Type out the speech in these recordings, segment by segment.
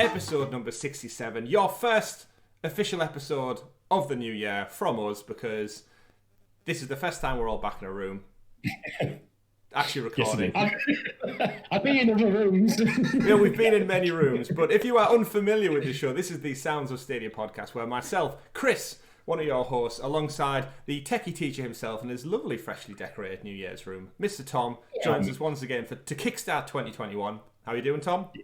episode number 67, your first official episode of the new year from us, because this is the first time we're all back in a room. Actually recording. I've been in other rooms. Yeah, we've been in many rooms, but if you are unfamiliar with the show, this is the Sounds of Stadia podcast, where myself, Chris, one of your hosts, alongside the techie teacher himself in his lovely, freshly decorated New Year's room, Mr. Tom, joins us once again to kickstart 2021. How are you doing, Tom? Yeah.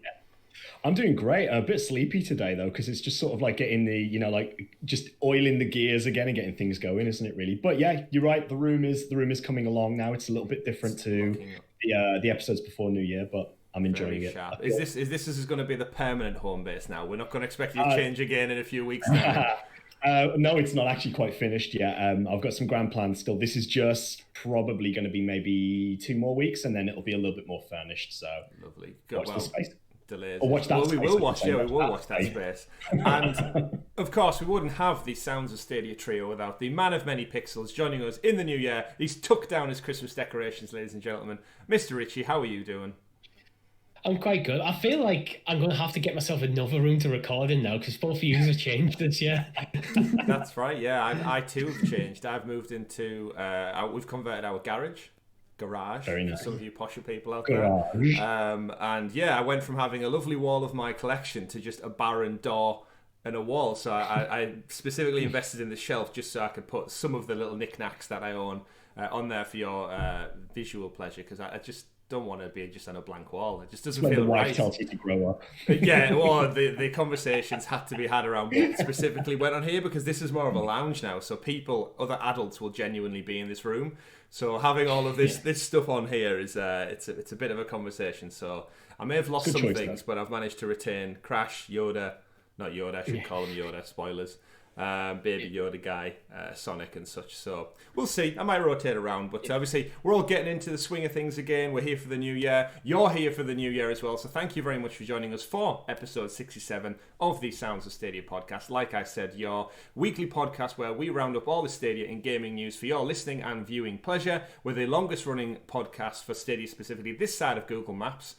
I'm doing great. A bit sleepy today, though, because it's just sort of like getting the, just oiling the gears again and getting things going, isn't it, really? But yeah, you're right. The room is coming along now. It's a little bit different to the episodes before New Year, but I'm enjoying it. Is this going to be the permanent home base now? We're not going to expect you to change again in a few weeks now. No, it's not actually quite finished yet. I've got some grand plans still. This is just probably going to be maybe 2 more weeks, and then it'll be a little bit more furnished. So lovely. Watch the space. Delays. Or watch that. Well, we will watch. Yeah, we will watch that space. And of course, we wouldn't have the Sounds of Stadia trio without the man of many pixels joining us in the new year. He's tucked down his Christmas decorations, ladies and gentlemen. Mr. Richie, how are you doing? I'm quite good. I feel like I'm going to have to get myself another room to record in now, because both of you have changed this year. That's right, yeah. I too have changed. I've moved into... we've converted our garage. Very nice. For some of you posher people out there. And yeah, I went from having a lovely wall of my collection to just a barren door and a wall. So I specifically invested in the shelf just so I could put some of the little knickknacks that I own on there for your visual pleasure, because I just don't want to be just on a blank wall. It just doesn't feel right. The wife tells you to grow up. Yeah, well, the conversations had to be had around what specifically went on here, because this is more of a lounge now. So other adults will genuinely be in this room. So having all of this stuff on here is it's a bit of a conversation. So I may have lost some things, but I've managed to retain Crash, Yoda, not Yoda, I should call him Yoda, spoilers. Baby Yoda guy, Sonic and such. So we'll see. I might rotate around, but obviously we're all getting into the swing of things again. We're here for the new year. You're here for the new year as well. So thank you very much for joining us for episode 67 of the Sounds of Stadia podcast. Like I said, your weekly podcast where we round up all the Stadia and gaming news for your listening and viewing pleasure. We're the longest running podcast for Stadia, specifically this side of Google Maps.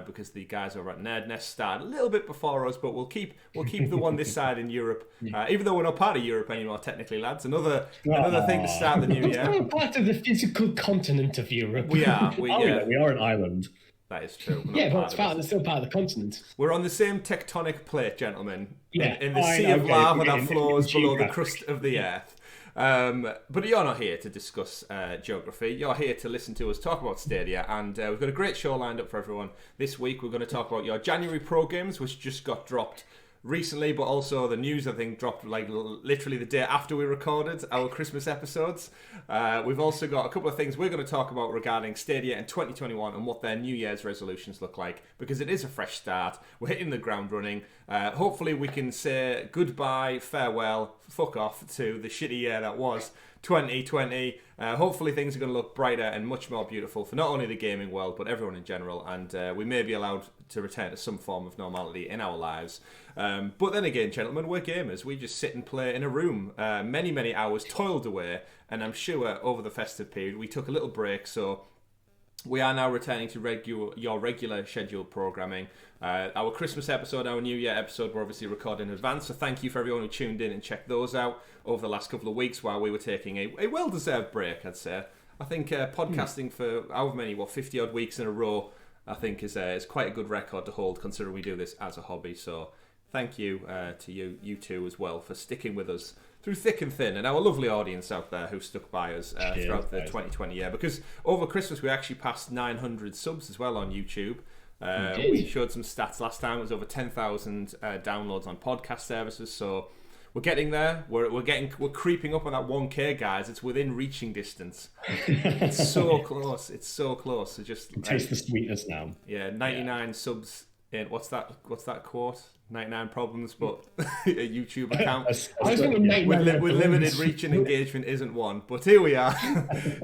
Because the guys over at Nerd Nest started a little bit before us, but we'll keep the one this side in Europe, even though we're not part of Europe anymore, technically, lads. Another thing to start the new year. We're part of the physical continent of Europe. We are. We are an island. That is true. Yeah, but it's still part of the continent. We're on the same tectonic plate, gentlemen. Yeah, in the sea of lava that flows below the crust of the earth. But you're not here to discuss geography. You're here to listen to us talk about Stadia, and we've got a great show lined up for everyone. This week we're going to talk about your January pro games, which just got dropped recently, but also the news, I think, dropped like literally the day after we recorded our Christmas episodes. We've also got a couple of things we're going to talk about regarding Stadia in 2021 and what their New Year's resolutions look like, because it is a fresh start. We're hitting the ground running. Hopefully we can say goodbye, farewell, fuck off to the shitty year that was 2020. Hopefully things are going to look brighter and much more beautiful for not only the gaming world, but everyone in general, and we may be allowed to return to some form of normality in our lives. But then again, gentlemen, we're gamers. We just sit and play in a room many, many hours, toiled away, and I'm sure over the festive period we took a little break, so we are now returning to your regular scheduled programming. Our Christmas episode, our New Year episode, we're obviously recording in advance, so thank you for everyone who tuned in and checked those out over the last couple of weeks while we were taking a well-deserved break, I'd say. I think podcasting for however many, 50-odd weeks in a row, I think is quite a good record to hold, considering we do this as a hobby. So thank you to you two as well, for sticking with us through thick and thin, and our lovely audience out there who stuck by us throughout the 2020 year, because over Christmas we actually passed 900 subs as well on YouTube. We showed some stats last time. It was over 10,000 downloads on podcast services, so we're getting there. We're creeping up on that 1K, guys. It's within reaching distance. It's so close. It's so close. So just taste the sweetness now. Yeah, 99 subs in what's that quote? 99 problems, but a YouTube account with limited reach and engagement isn't one. But here we are,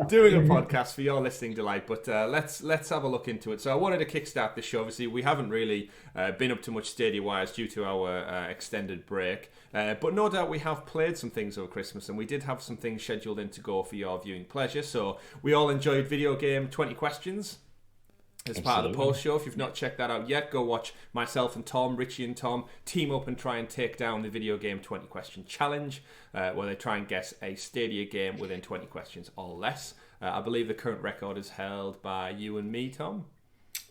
doing a podcast for your listening delight. But let's have a look into it. So I wanted to kickstart this show. Obviously, we haven't really been up to much Stadia-wise due to our extended break. But no doubt we have played some things over Christmas, and we did have some things scheduled in to go for your viewing pleasure. So we all enjoyed video game 20 questions. as part of the post show. If you've not checked that out yet, go watch myself and Tom, Richie and Tom, team up and try and take down the video game 20 question challenge, where they try and guess a Stadia game within 20 questions or less. I believe the current record is held by you and me, Tom.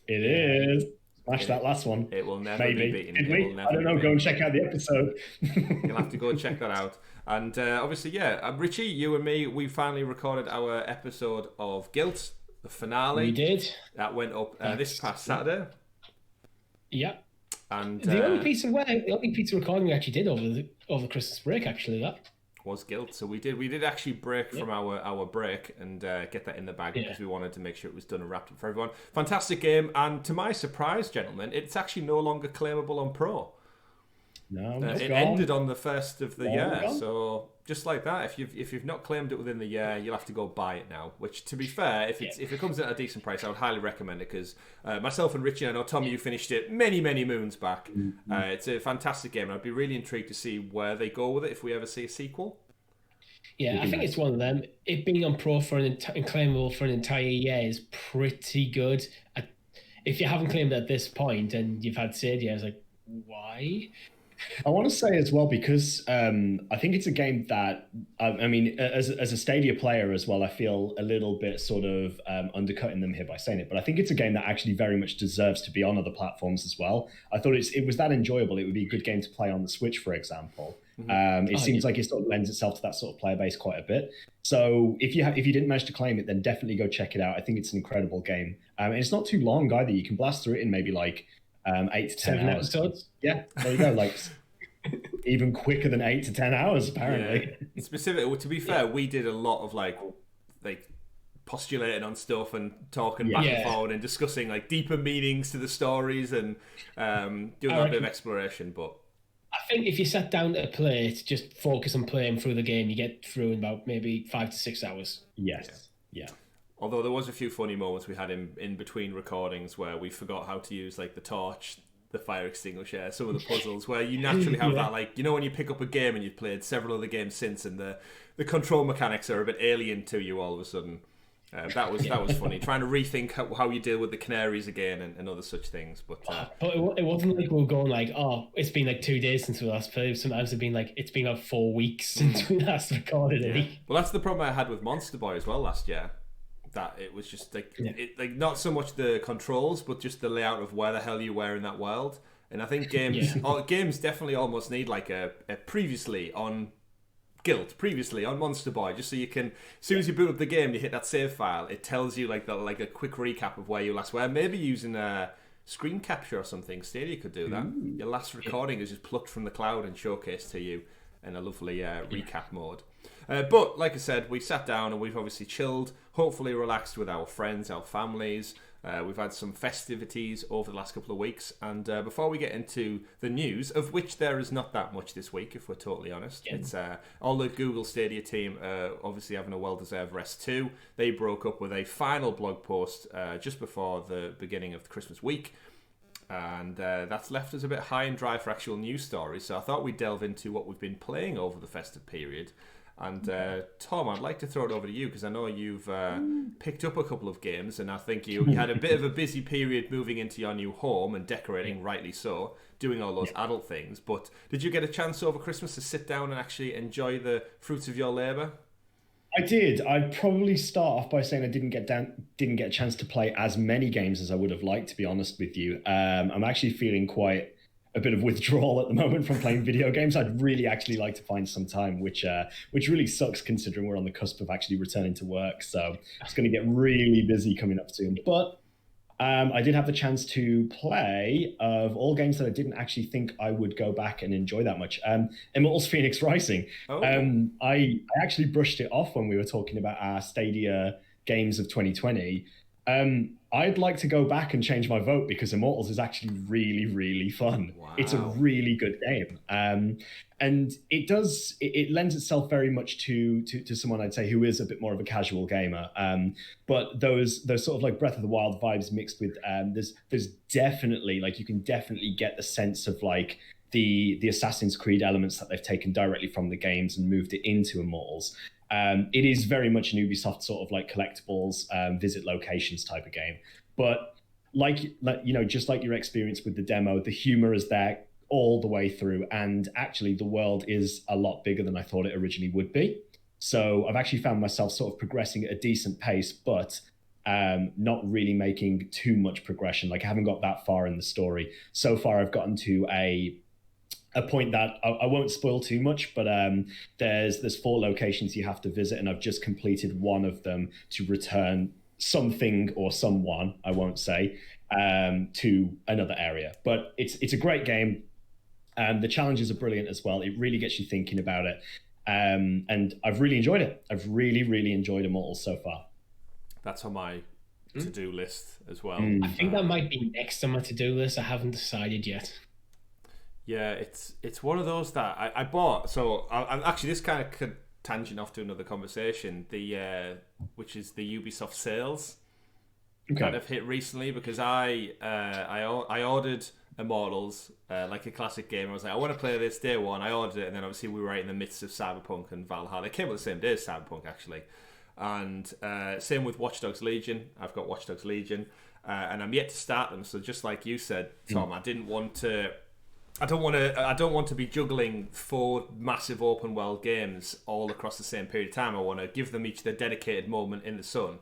It is. Smash that last one. It will never be beaten. I don't know. Go and check out the episode. You'll have to go and check that out. And obviously, Richie, you and me, we finally recorded our episode of Guilt, the finale. We did. That went up this past Saturday. Yeah. And the only piece of recording we actually did over the Christmas break, actually, that was Guilt. So we did actually break from our break and get that in the bag because we wanted to make sure it was done and wrapped up for everyone. Fantastic game, and to my surprise, gentlemen, it's actually no longer claimable on Pro. No, it ended on the 1st of the year, so just like that, if you've not claimed it within the year, you'll have to go buy it now. Which, to be fair, if it comes at a decent price, I would highly recommend it because myself and Richie, I know Tom, you finished it many moons back. It's a fantastic game, and I'd be really intrigued to see where they go with it if we ever see a sequel. Yeah, I think it's one of them. It being on Pro for and claimable for an entire year is pretty good. If you haven't claimed it at this point and you've had Stadia, it's like, why? I want to say as well, because I think it's a game that, I mean, as a Stadia player as well, I feel a little bit sort of undercutting them here by saying it, but I think it's a game that actually very much deserves to be on other platforms as well. I thought it was that enjoyable. It would be a good game to play on the Switch, for example. It seems like it sort of lends itself to that sort of player base quite a bit. So if you didn't manage to claim it, then definitely go check it out. I think it's an incredible game. And it's not too long either. You can blast through it in maybe like 8 to 10 hours. Episodes. Yeah, there you go. Like even quicker than 8 to 10 hours, apparently. Yeah. Specifically, to be fair, we did a lot of like postulating on stuff and talking back and forward and discussing like deeper meanings to the stories and doing a bit of exploration. But I think if you sat down to play it, just focus on playing through the game, you get through in about maybe 5 to 6 hours. Yes. Yeah. Although there was a few funny moments we had in between recordings where we forgot how to use like the torch, the fire extinguisher, some of the puzzles where you naturally have that, like, you know, when you pick up a game and you've played several other games since and the control mechanics are a bit alien to you all of a sudden. That was funny. Trying to rethink how you deal with the canaries again and other such things. But it wasn't like we were going like, oh, it's been like 2 days since we last played. Sometimes it'd been like, it's been about 4 weeks since we last recorded it. Well, that's the problem I had with Monster Boy as well last year. That it was just like not so much the controls, but just the layout of where the hell you were in that world. And I think games definitely almost need like a previously on Guilt, previously on Monster Boy, just so you can, as soon as you boot up the game, you hit that save file, it tells you like a quick recap of where you last were. Maybe using a screen capture or something. Stadia could do that. Your last recording is just plucked from the cloud and showcased to you in a lovely recap mode. But like I said, we sat down and we've obviously chilled, hopefully relaxed with our friends, our families. We've had some festivities over the last couple of weeks. And before we get into the news, of which there is not that much this week, if we're totally honest. It's all the Google Stadia team obviously having a well-deserved rest too. They broke up with a final blog post just before the beginning of the Christmas week. And that's left us a bit high and dry for actual news stories. So I thought we'd delve into what we've been playing over the festive period. And Tom, I'd like to throw it over to you because I know you've picked up a couple of games, and I think you had a bit of a busy period moving into your new home and decorating, rightly so, doing all those adult things. But did you get a chance over Christmas to sit down and actually enjoy the fruits of your labour? I did. I'd probably start off by saying I didn't get a chance to play as many games as I would have liked, to be honest with you. I'm actually feeling quite a bit of withdrawal at the moment from playing video games. I'd really actually like to find some time, which really sucks considering we're on the cusp of actually returning to work. So it's going to get really busy coming up soon. But I did have the chance to play, of all games that I didn't actually think I would go back and enjoy that much, Immortals Phoenix Rising. I actually brushed it off when we were talking about our Stadia games of 2020. I'd like to go back and change my vote because Immortals is actually really, really fun. Wow. It's a really good game. And it lends itself very much to someone I'd say who is a bit more of a casual gamer. But those sort of like Breath of the Wild vibes mixed with, there's definitely, like, you can definitely get the sense of like the Assassin's Creed elements that they've taken directly from the games and moved it into Immortals. It is very much an Ubisoft sort of like collectibles, visit locations type of game. But just like your experience with the demo, the humor is there all the way through, and actually the world is a lot bigger than I thought it originally would be. So I've actually found myself sort of progressing at a decent pace, but not really making too much progression. Like I haven't got that far in the story. So far I've gotten to a point that I won't spoil too much, but there's 4 locations you have to visit, and I've just completed one of them to return something or someone, I won't say, to another area. But it's a great game. The challenges are brilliant as well. It really gets you thinking about it. And I've really enjoyed it. I've really, really enjoyed Immortal so far. That's on my to-do list as well. I think that might be next on my to-do list. I haven't decided yet. Yeah, it's one of those that I bought. So I actually, this kind of could tangent off to another conversation. Which is the Ubisoft sales kind of hit recently, because I ordered Immortals, like a classic game. I was like, I want to play this day one. I ordered it, and then obviously we were right in the midst of Cyberpunk and Valhalla. They came out the same day as Cyberpunk, actually. And same with Watch Dogs Legion. I've got Watch Dogs Legion, and I'm yet to start them. So just like you said, Tom, I don't want to be juggling 4 massive open world games all across the same period of time. I want to give them each their dedicated moment in the sun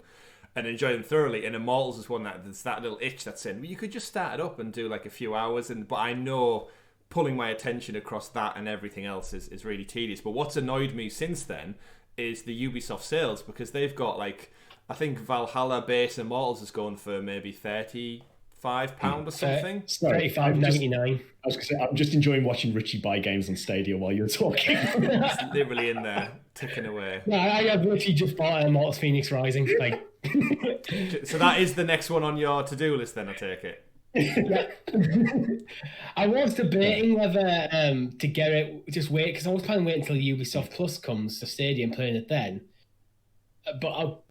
and enjoy them thoroughly. And Immortals is one that's that little itch that's in. You could just start it up and do like a few hours, but I know pulling my attention across that and everything else is really tedious. But what's annoyed me since then is the Ubisoft sales, because they've got like, I think Valhalla base Immortals is going for maybe £35 or something. $35.99. I was going to say, I'm just enjoying watching Richie buy games on Stadia while you're talking. It's literally in there, ticking away. Yeah, I have literally just bought Immortals Phoenix Rising. Like, so that is the next one on your to-do list, then, I take it. Yeah. I was debating whether to get it, just wait, because I was planning to wait until Ubisoft Plus comes to Stadia and playing it then. But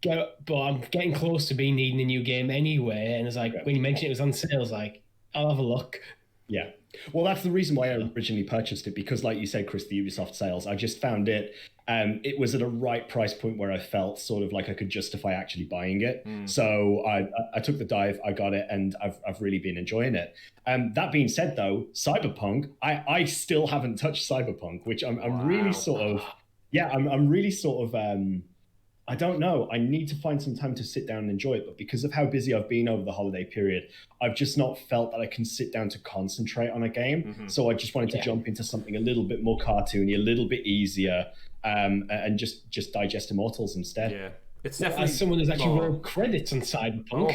I'm getting close to needing a new game anyway, and it's like when you mentioned it was on sale, I was like, I'll have a look. Yeah. Well, that's the reason why I originally purchased it, because like you said, Chris, the Ubisoft sales, I just found it, it was at a right price point where I felt sort of like I could justify actually buying it. So I took the dive, I got it, and I've really been enjoying it. That being said, though, Cyberpunk, I still haven't touched Cyberpunk, which I'm really sort of, I'm really sort of, I don't know. I need to find some time to sit down and enjoy it. But because of how busy I've been over the holiday period, I've just not felt that I can sit down to concentrate on a game. So I just wanted to jump into something a little bit more cartoony, a little bit easier, and just digest Immortals instead. Yeah, it's definitely. As someone who's actually wrote credits on Cyberpunk,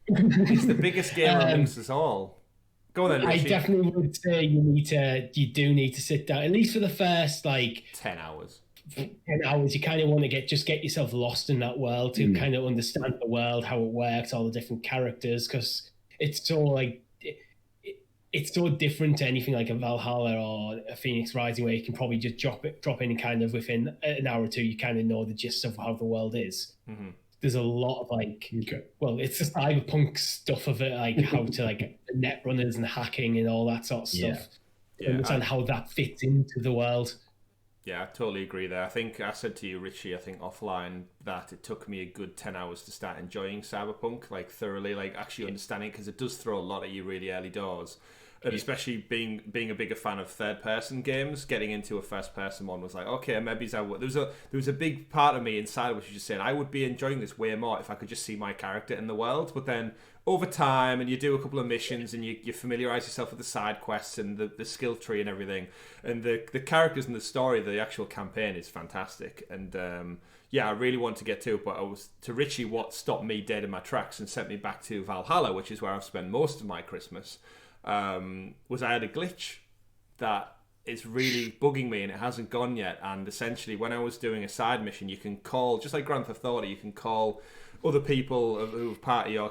it's the biggest game amongst us all. Go on then, Richie. I definitely would say you do need to sit down, at least for the first 10 hours. 10 hours. You kind of want to get yourself lost in that world to kind of understand the world, how it works, all the different characters, because it's so it's so different to anything like a Valhalla or a Phoenix Rising, where you can probably just drop in and kind of within an hour or two you kind of know the gist of how the world is. There's a lot of it's the cyberpunk stuff of it, like how to net runners and hacking and all that sort of stuff. Understand how that fits into the world. Yeah, I totally agree there. I think I said to you, Richie, I think offline, that it took me a good 10 hours to start enjoying Cyberpunk, thoroughly, actually understanding, because it does throw a lot at you really early doors. And especially being a bigger fan of third-person games, getting into a first-person one was like, okay, maybe there was a big part of me inside which was just saying I would be enjoying this way more if I could just see my character in the world. But then over time, and you do a couple of missions, and you familiarize yourself with the side quests and the skill tree and everything, and the characters and the story, the actual campaign is fantastic. And I really want to get to it, but to Richie, what stopped me dead in my tracks and sent me back to Valhalla, which is where I've spent most of my Christmas, was I had a glitch that is really bugging me, and it hasn't gone yet. And essentially, when I was doing a side mission, you can call, just like Grand Theft Auto, you can call other people who are part of your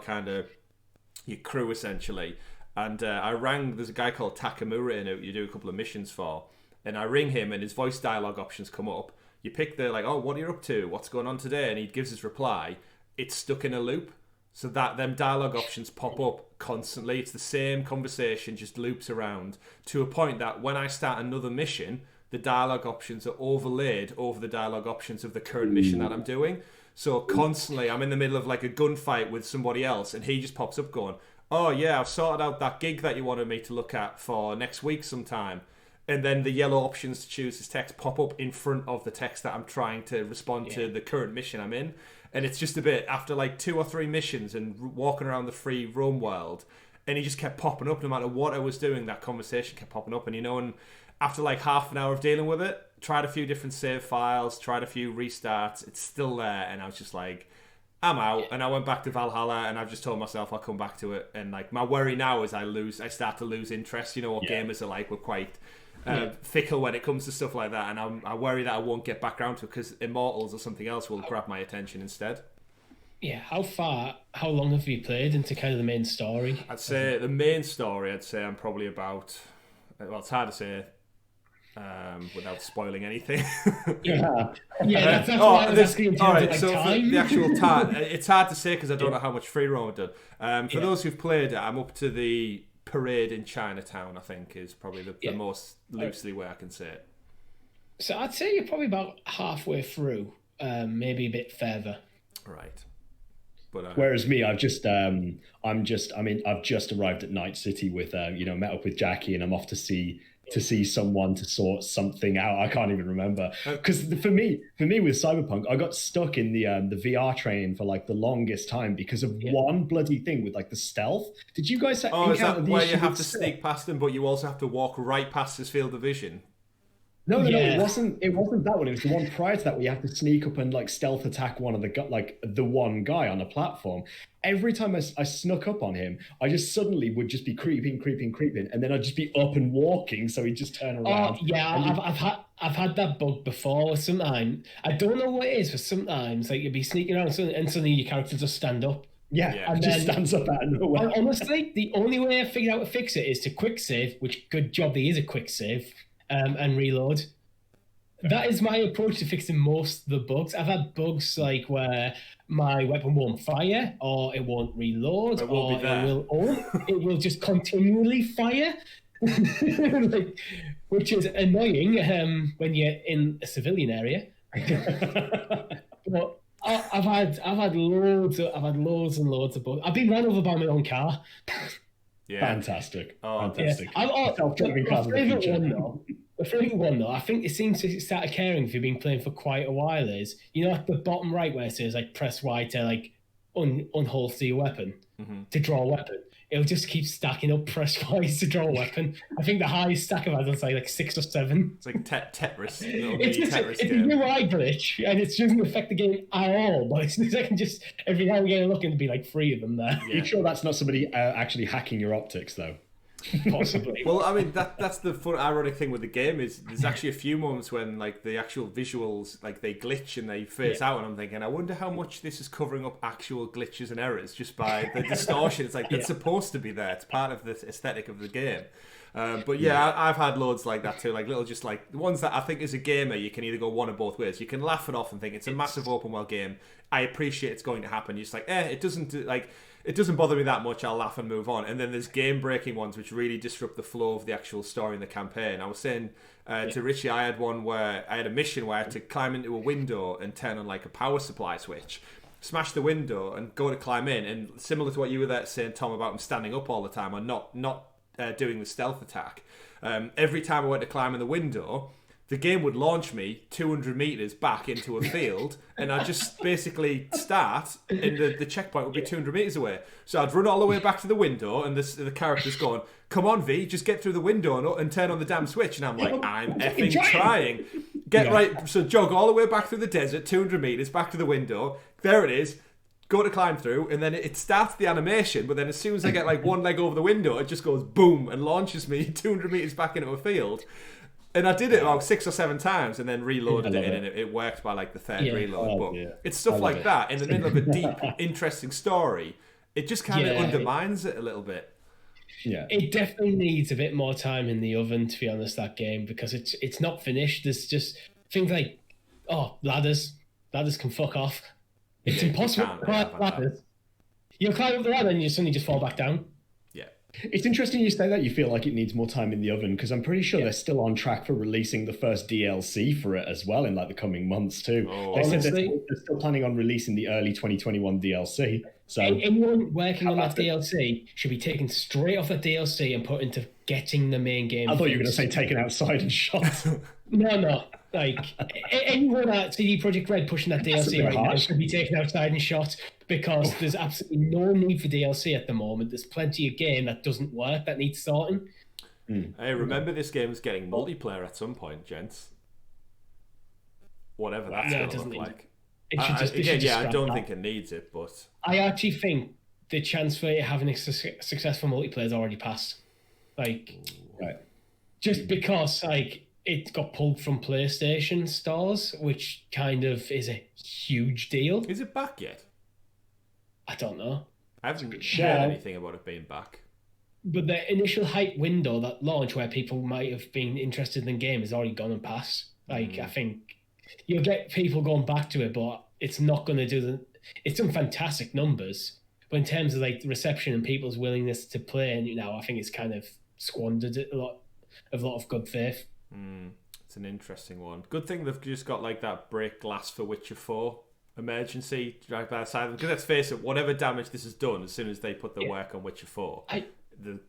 crew, essentially. And I rang, there's a guy called Takamura who you do a couple of missions for, and I ring him, and his voice dialogue options come up. You pick the what are you up to, what's going on today, and he gives his reply. It's stuck in a loop, so that them dialogue options pop up constantly. It's the same conversation, just loops around, to a point that when I start another mission, the dialogue options are overlaid over the dialogue options of the current mission that I'm doing. So constantly, I'm in the middle of like a gunfight with somebody else, and he just pops up going, "Oh yeah, I've sorted out that gig that you wanted me to look at for next week sometime." And then the yellow options to choose as text pop up in front of the text that I'm trying to respond to the current mission I'm in. And it's just a bit, after like 2 or 3 missions and walking around the free roam world, and he just kept popping up no matter what I was doing, that conversation kept popping up. And and after like half an hour of dealing with it, tried a few different save files, tried a few restarts, it's still there. And I was just like, I'm out. And I went back to Valhalla, and I've just told myself I'll come back to it. And like my worry now is I start to lose interest. What gamers are like. We're quite fickle when it comes to stuff like that, and I worry that I won't get back around to it because Immortals or something else will grab my attention instead. Yeah, how long have you played into kind of the main story? I'd say the main story, I'm probably about, well, it's hard to say without spoiling anything. That's why I was asking in terms of so time. The actual time, it's hard to say because I don't know how much free roam I've done. For those who've played it, I'm up to the parade in Chinatown, I think, is probably the most loosely way I can say it. So I'd say you're probably about halfway through, maybe a bit further. Right. But whereas me, I've just arrived at Night City with met up with Jackie, and I'm off to see someone to sort something out. I can't even remember, because for me with Cyberpunk, I got stuck in the VR train for like the longest time because of one bloody thing with like the stealth. Did you guys encounter is that the where issue you have with to stealth? sneak past them, but you also have to walk right past his field of vision? No, it wasn't that one. It was the one prior to that where you have to sneak up and like stealth attack one of the one guy on a platform. Every time I snuck up on him, I just suddenly would just be creeping, and then I'd just be up and walking, so he'd just turn around. Oh yeah, I've had that bug before. Sometimes I don't know what it is, but sometimes like you'd be sneaking around and suddenly your character just stand up. Yeah, and just stands up out of nowhere. Honestly, the only way I figured out to fix it is to quick save, which good job there is a quick save, and reload. That is my approach to fixing most of the bugs. I've had bugs like where my weapon won't fire, or it won't reload, or it will just continually fire, which is annoying when you're in a civilian area. But I've had loads and loads of bugs. I've been run over by my own car. Yeah, fantastic. Fantastic. Self-driving cars in the future. The favourite one, though, I think it seems to start occurring if you've been playing for quite a while, is, at the bottom right where it says, like, press Y to, like, unholster your weapon, to draw a weapon. It'll just keep stacking up press Y to draw a weapon. I think the highest stack I've had is, like 6 or 7. It's like Tetris. It's a UI glitch, and it doesn't affect the game at all, but it's I can just, every now and again, looking to be, like, 3 of them there. Yeah. Are you sure that's not somebody actually hacking your optics, though? Possibly. Well, I mean, that's the fun, ironic thing with the game is there's actually a few moments when like the actual visuals, like they glitch and they phase out, and I'm thinking, I wonder how much this is covering up actual glitches and errors just by the distortion. It's like it's supposed to be there. It's part of the aesthetic of the game. But I've had loads like that too, like little just like the ones that I think as a gamer you can either go one or both ways. You can laugh it off and think it's a massive open world game. I appreciate it's going to happen. You're just like, it doesn't bother me that much. I'll laugh and move on. And then there's game-breaking ones which really disrupt the flow of the actual story and the campaign. I was saying to Richie, I had a mission where I had to climb into a window and turn on like a power supply switch, smash the window and go to climb in. And similar to what you were there saying, Tom, about him standing up all the time and not doing the stealth attack. Every time I went to climb in the window, the game would launch me 200 meters back into a field, and I'd just basically start, and the checkpoint would be 200 meters away. So I'd run all the way back to the window, and the character's going, "Come on, V, just get through the window and turn on the damn switch." And I'm like, "I'm effing trying." Right, so jog all the way back through the desert, 200 meters, back to the window. There it is. Go to climb through, and then it starts the animation, but then as soon as I get like one leg over the window, it just goes boom and launches me 200 meters back into a field. And I did it about 6 or 7 times and then reloaded it in, and it worked by like the third reload. But it's stuff like that in the middle of a deep, interesting story. It just kind of undermines it a little bit. Yeah, it definitely needs a bit more time in the oven, to be honest, that game, because it's not finished. There's just things like, ladders can fuck off. It's impossible to climb ladders. You climb up the ladder and you suddenly just fall back down. Yeah. It's interesting you say that you feel like it needs more time in the oven, because I'm pretty sure they're still on track for releasing the first DLC for it as well in like the coming months too. They said they're still planning on releasing the early 2021 DLC. So anyone working on that DLC should be taken straight off that DLC and put into getting the main game. I thought you were going to say taken outside and shot. No. Like anyone at CD Projekt Red pushing that DLC right now should be taken outside and shot, because there's absolutely no need for DLC at the moment. There's plenty of game that doesn't work that needs sorting. Hey, remember this game's getting multiplayer at some point, gents. Whatever that's going to look like. I don't think it needs it, but I actually think the chance for it having a successful multiplayer is already passed. Just because it got pulled from PlayStation stores, which kind of is a huge deal. Is it back yet? I don't know. I haven't heard anything about it being back. But the initial hype window, that launch where people might have been interested in the game, has already gone and passed. I think you'll get people going back to it, but it's not going to do it's done fantastic numbers, but in terms of the reception and people's willingness to play, and I think it's kind of squandered a lot of good faith. It's an interesting one. Good thing they've just got that break glass for Witcher 4 emergency right by the side of them. Because let's face it, whatever damage this has done, as soon as they put their work on Witcher 4,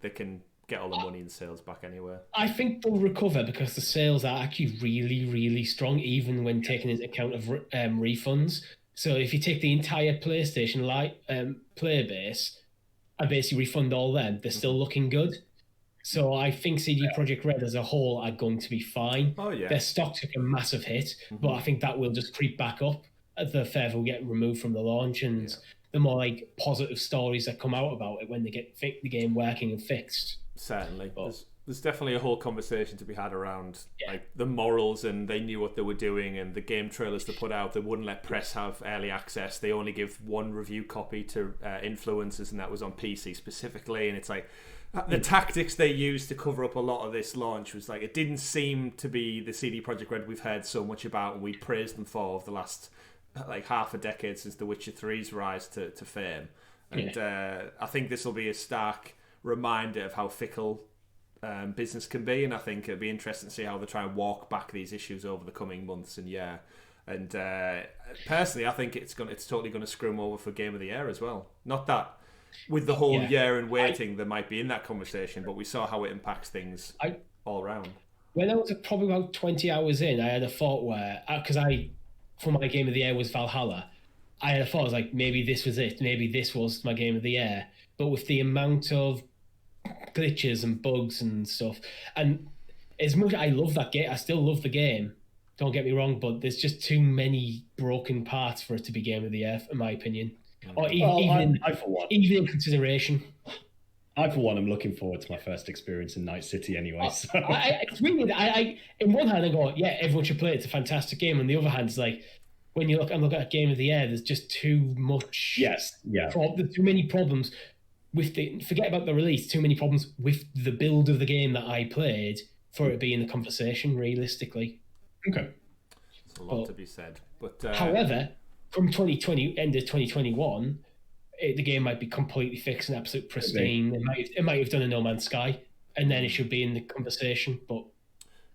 they can get all the money and sales back anywhere. I think they'll recover because the sales are actually really, really strong, even when taking into account of refunds. So if you take the entire PlayStation player base and basically refund all them, they're still looking good. So I think CD Projekt Red as a whole are going to be fine. Oh, yeah. Their stock took a massive hit, but I think that will just creep back up the further we get removed from the launch, and the more positive stories that come out about it when they get the game working and fixed. Certainly. There's definitely a whole conversation to be had around the morals, and they knew what they were doing, and the game trailers they put out, they wouldn't let press have early access. They only give one review copy to influencers, and that was on PC specifically, and it's the tactics they used to cover up a lot of this launch was it didn't seem to be the CD Projekt Red we've heard so much about and we praised them for over the last half a decade since The Witcher 3's rise to fame. And I think this will be a stark reminder of how fickle business can be, and I think it'll be interesting to see how they try and walk back these issues over the coming months and year. And personally, I think it's totally going to screw them over for Game of the Year as well. Not that with the whole year and waiting, they might be in that conversation, but we saw how it impacts things all around. When I was probably about 20 hours in, I had a thought where, because for my Game of the Year was Valhalla, I had a thought, I was maybe this was it, maybe this was my Game of the Year. But with the amount of glitches and bugs and stuff, and as much as I love that game, I still love the game, don't get me wrong, but there's just too many broken parts for it to be Game of the Year, in my opinion. Or even in consideration. I, for one, am looking forward to my first experience in Night City anyway. So. It's weird. In one hand, I go, everyone should play it. It's a fantastic game. On the other hand, it's when you look at a Game of the Year, there's just too much. Yes, yeah. There's too many problems with forget about the release. Too many problems with the build of the game that I played for it to be in the conversation. Realistically, okay. There's a lot to be said. But however, from 2020 end of 2021. The game might be completely fixed and absolute pristine. It might have done a No Man's Sky, and then it should be in the conversation. But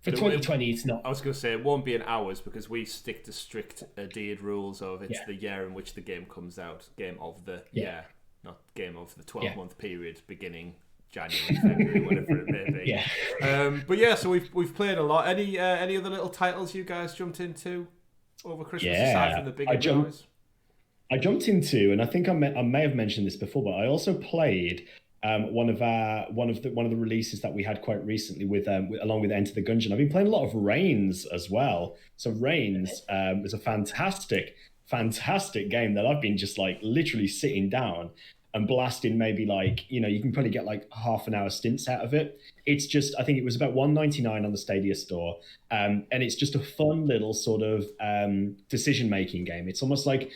for 2020, it's not. I was going to say it won't be in hours because we stick to strict adhered rules of it's the year in which the game comes out, game of the year, not game of the 12-month period beginning January, February, whatever it may be. But so we've played a lot. Any other little titles you guys jumped into over Christmas aside from the bigger guys? I jumped into, and I think I may have mentioned this before, but I also played one of the releases that we had quite recently along with Enter the Gungeon. I've been playing a lot of Reigns as well. So Reigns is a fantastic game that I've been just literally sitting down and blasting maybe you can probably get half an hour stints out of it. It's just, I think it was about $1.99 on the Stadia store. And it's just a fun little sort of decision-making game. It's almost like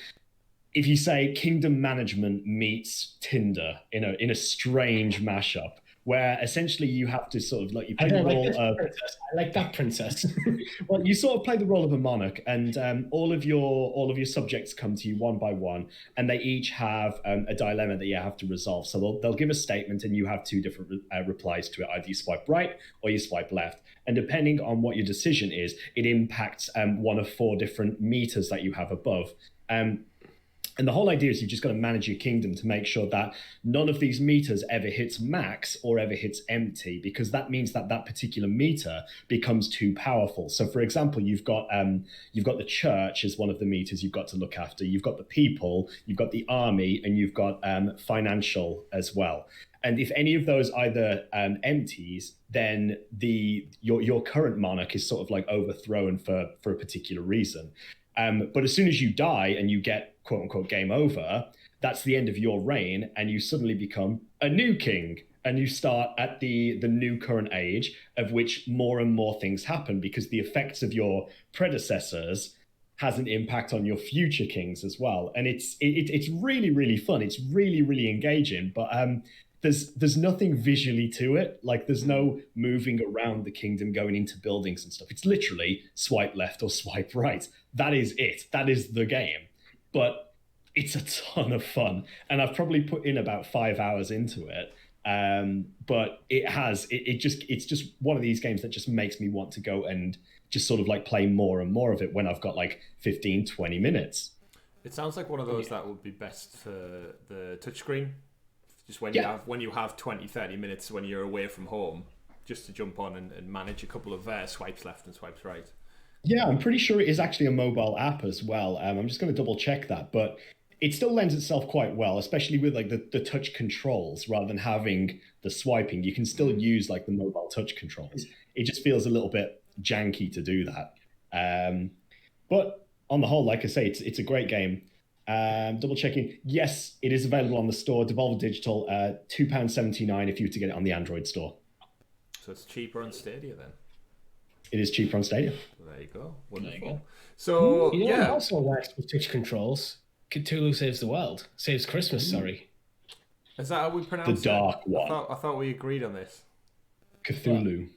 if you say Kingdom Management meets Tinder in a strange mashup, where essentially you have to sort of like you play I the don't like role this of. princess. I like that princess. Well, you sort of play the role of a monarch, and all of your subjects come to you one by one, and they each have a dilemma that you have to resolve. So they'll give a statement, and you have two different replies to it. Either you swipe right or you swipe left, and depending on what your decision is, it impacts one of four different meters that you have above. And the whole idea is you've just got to manage your kingdom to make sure that none of these meters ever hits max or ever hits empty, because that means that that particular meter becomes too powerful. So, for example, you've got the church as one of the meters you've got to look after. You've got the people, you've got the army, and you've got financial as well. And if any of those either empties, then your current monarch is sort of like overthrown for a particular reason. But as soon as you die and you get quote unquote game over, that's the end of your reign, and you suddenly become a new king, and you start at the new current age, of which more and more things happen because the effects of your predecessors has an impact on your future kings as well. And it's really, really fun. It's really, really engaging. But there's nothing visually to it. Like there's no moving around the kingdom, going into buildings and stuff. It's literally swipe left or swipe right. That is it. That is the game. But it's a ton of fun. And I've probably put in about 5 hours into it. But it's just one of these games that just makes me want to go and just sort of like play more and more of it when I've got like 15, 20 minutes. It sounds like one of those that would be best for the touchscreen. Just when you have 20, 30 minutes when you're away from home, just to jump on and manage a couple of swipes left and swipes right. Yeah, I'm pretty sure it is actually a mobile app as well. I'm just going to double check that, but it still lends itself quite well, especially with like the touch controls rather than having the swiping. You can still use like the mobile touch controls. It just feels a little bit janky to do that. But on the whole, like I say, it's a great game. Double checking. Yes, it is available on the store. Devolver Digital, £2.79 if you were to get it on the Android store. So it's cheaper on Stadia then. It is cheaper on Stadia. There you go. Wonderful. There you go. So it also works with touch controls. Cthulhu Saves the World. Saves Christmas, sorry. Is that how we pronounce it? The dark one. I thought we agreed on this. Cthulhu.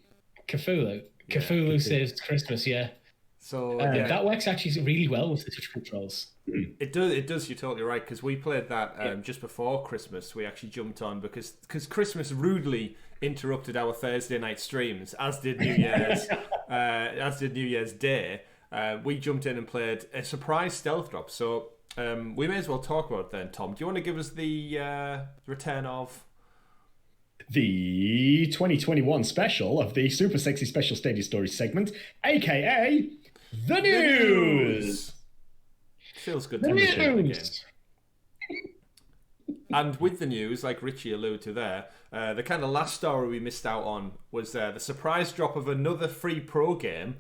Cthulhu. Yeah, Cthulhu Saves Christmas, yeah. So that works actually really well with the touch controls. It does. You're totally right, because we played that just before Christmas. We actually jumped on because Christmas rudely interrupted our Thursday night streams, as did New Year's, New Year's Day. We jumped in and played a surprise stealth drop. So we may as well talk about it then. Tom, do you want to give us the return of the 2021 special of the Super Sexy Special Stadia Stories segment, aka the news? Feels good to be again. And with the news, like Richie alluded to there, the kind of last story we missed out on was the surprise drop of another free pro game.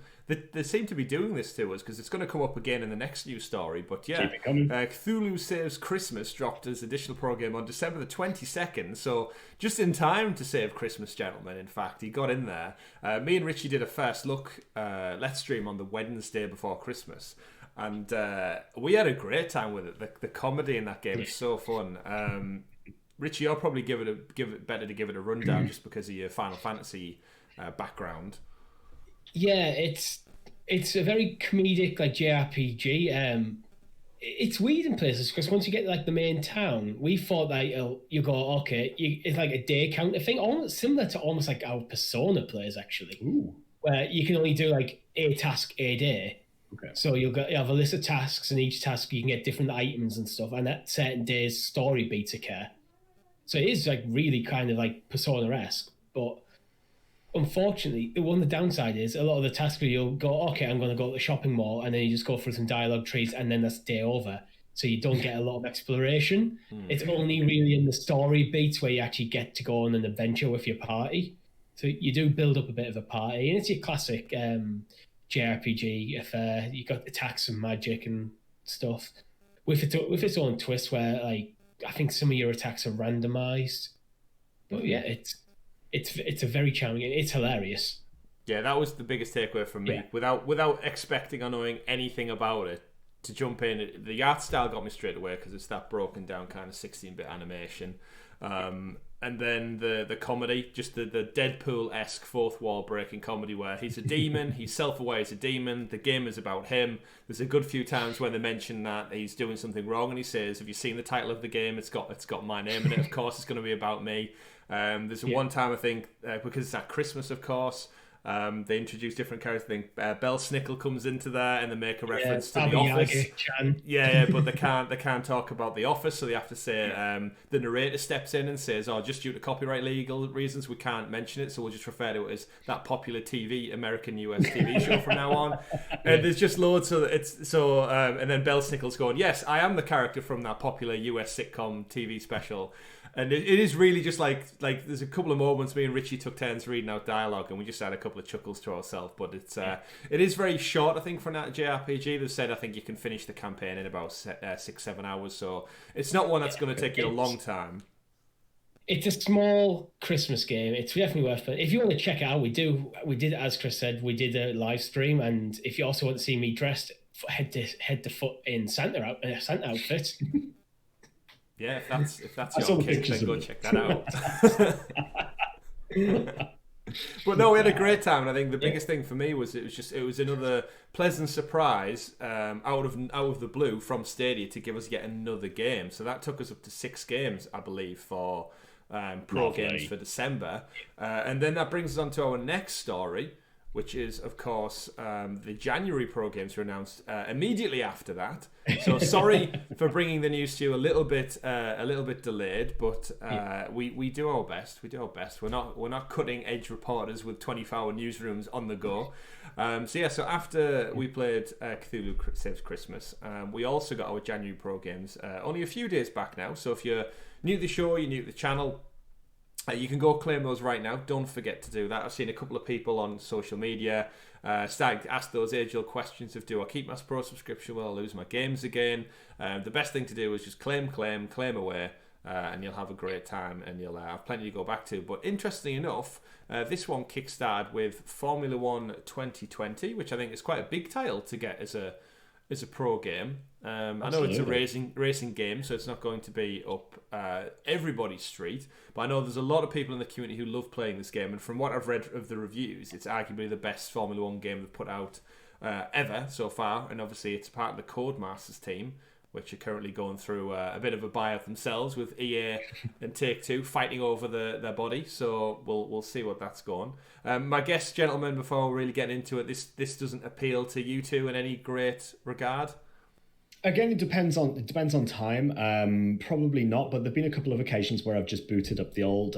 They seem to be doing this to us because it's going to come up again in the next news story. But yeah, Cthulhu Saves Christmas dropped as additional pro game on December the 22nd. So just in time to save Christmas, gentlemen. In fact, he got in there. Me and Richie did a first look Let's Stream on the Wednesday before Christmas. And we had a great time with it. The comedy in that game is so fun. Richie, I'll probably give it better to give it a rundown just because of your Final Fantasy background. Yeah, it's a very comedic like JRPG. It's weird in places because once you get like the main town, we thought that you go okay, it's like a day counter thing, almost similar to almost like our Persona plays actually. Ooh. Where you can only do like a task a day. Okay. So you have a list of tasks, and each task you can get different items and stuff, and at certain days story beats occur. So it is like really kind of like Persona-esque, but unfortunately, one of the downside is a lot of the tasks where you'll go, okay, I'm going to go to the shopping mall, and then you just go through some dialogue trees, and then that's day over. So you don't get a lot of exploration. It's only really in the story beats where you actually get to go on an adventure with your party. So you do build up a bit of a party, and it's your classic JRPG affair. You got attacks and magic and stuff with its own twist where like I think some of your attacks are randomized. But yeah, it's a very charming game. It's hilarious. Yeah, that was the biggest takeaway from me. Yeah. Without expecting or knowing anything about it, to jump in, the art style got me straight away because it's that broken down kind of 16-bit animation. and then the comedy, just the Deadpool-esque fourth wall breaking comedy where he's a demon, he's self-aware he's a demon, the game is about him. There's a good few times when they mention that he's doing something wrong, and he says, have you seen the title of the game? It's got my name in it, of course it's going to be about me. There's one time, I think, because it's at Christmas, of course, they introduce different characters. I think Bell Snickle comes into there, and they make a reference to The Office. But they can't talk about The Office, so they have to say the narrator steps in and says, "Oh, just due to copyright legal reasons, we can't mention it, so we'll just refer to it as that popular American US TV show from now on." And there's just loads of and then Bell Snickle's going, "Yes, I am the character from that popular US sitcom TV special." And it is really just like there's a couple of moments me and Richie took turns reading out dialogue, and we just had a couple of chuckles to ourselves. But it is very short, I think, for an JRPG. They've said I think you can finish the campaign in about 6-7 hours, so it's not one that's going to take you a long time. It's a small Christmas game. It's definitely worth it. If you want to check it out, we did, as Chris said, we did a live stream, and if you also want to see me dressed head to foot in Santa outfit. Yeah, if that's your kink, then go check that out. But no, we had a great time, and I think the biggest thing for me was it was another pleasant surprise out of the blue from Stadia to give us yet another game. So that took us up to 6 games, I believe, for pro games for December, and then that brings us on to our next story, which is, of course, the January pro games were announced immediately after that. So sorry for bringing the news to you a little bit delayed, but we do our best. We do our best. We're not cutting edge reporters with 24-hour newsrooms on the go. So after we played Cthulhu Saves Christmas, we also got our January pro games only a few days back now. So if you're new to the show, you're new to the channel, you can go claim those right now. Don't forget to do that. I've seen a couple of people on social media starting to ask those age-old questions of, do I keep my Pro subscription? Will I lose my games again? The best thing to do is just claim away, and you'll have a great time, and you'll have plenty to go back to. But interestingly enough, this one kickstarted with Formula 1 2020, which I think is quite a big title to get as a pro game. I know it's a racing game, so it's not going to be up everybody's street, but I know there's a lot of people in the community who love playing this game, and from what I've read of the reviews, it's arguably the best Formula 1 game they've put out ever so far, and obviously it's part of the Codemasters team, which are currently going through a bit of a buyout themselves, with EA and Take-Two fighting over their body. So we'll see what that's going. My guess, gentlemen, before we really get into it, this doesn't appeal to you two in any great regard. Again, it depends on time. Probably not, but there've been a couple of occasions where I've just booted up the old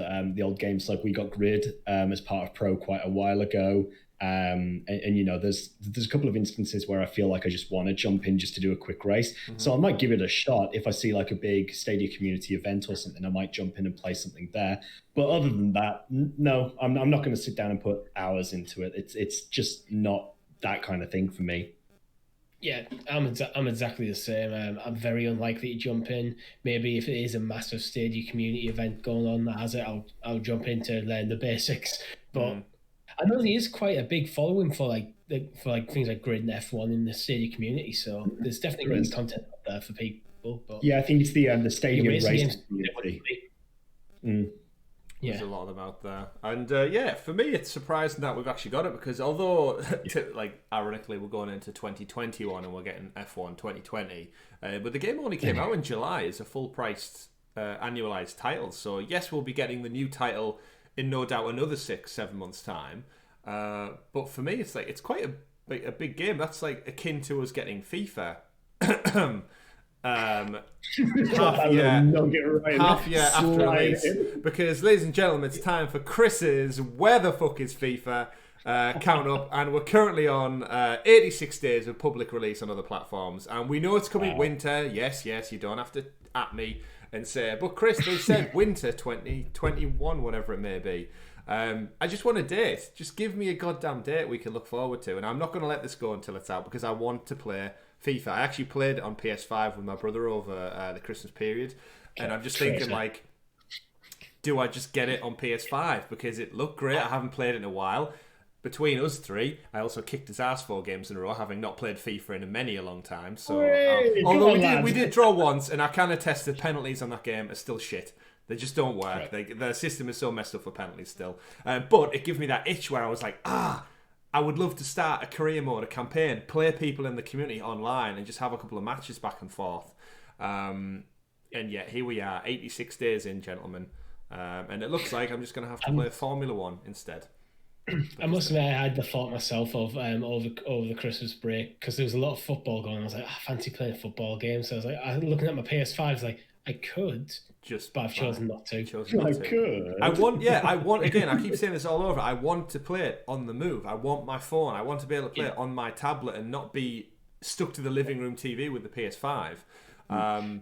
games. Like we got Grid as part of Pro quite a while ago. And you know, there's a couple of instances where I feel like I just want to jump in just to do a quick race. Mm-hmm. So I might give it a shot. If I see like a big Stadia community event or something, I might jump in and play something there. But other than that, no, I'm not going to sit down and put hours into it. It's just not that kind of thing for me. Yeah, I'm exactly the same. I'm very unlikely to jump in. Maybe if it is a massive Stadia community event going on that has it, I'll jump in to learn the basics. But I know there is quite a big following for things like Grid and F1 in the Stadia community. So there's definitely great content out there for people. But yeah, I think it's the Stadia racing community. There's a lot of them out there, and for me it's surprising that we've actually got it, because although ironically we're going into 2021 and we're getting F1 2020, but the game only came out in July as a full-priced annualized title. So yes, we'll be getting the new title in no doubt another 6-7 months time, but for me it's quite a big game. That's like akin to us getting FIFA. half year after release, because ladies and gentlemen, it's time for Chris's Where the Fuck is FIFA count up, and we're currently on 86 days of public release on other platforms, and we know it's coming winter. Yes, you don't have to at me and say, but Chris, they said winter 2021, whatever it may be. I just want a date. Just give me a goddamn date we can look forward to, and I'm not going to let this go until it's out, because I want to play FIFA. I actually played it on PS5 with my brother over the Christmas period, and I'm just thinking, like, do I just get it on PS5 because it looked great? I haven't played it in a while. Between us three, I also kicked his ass 4 games in a row, having not played FIFA in many a long time. So, although we did draw once, and I can attest the penalties on that game are still shit. They just don't work. The system is so messed up for penalties still. But it gives me that itch where I was like, I would love to start a career mode, a campaign, play people in the community online and just have a couple of matches back and forth. And yet here we are, 86 days in, gentlemen. And it looks like I'm just going to have to play Formula 1 instead. I must admit, I had the thought myself of over the Christmas break, because there was a lot of football going on. I was like, I fancy playing a football game. So I was like, looking at my PS5, I was like, I could, but I've chosen not to. I want, again, I keep saying this all over, I want to play it on the move. I want my phone. I want to be able to play it on my tablet and not be stuck to the living room TV with the PS5.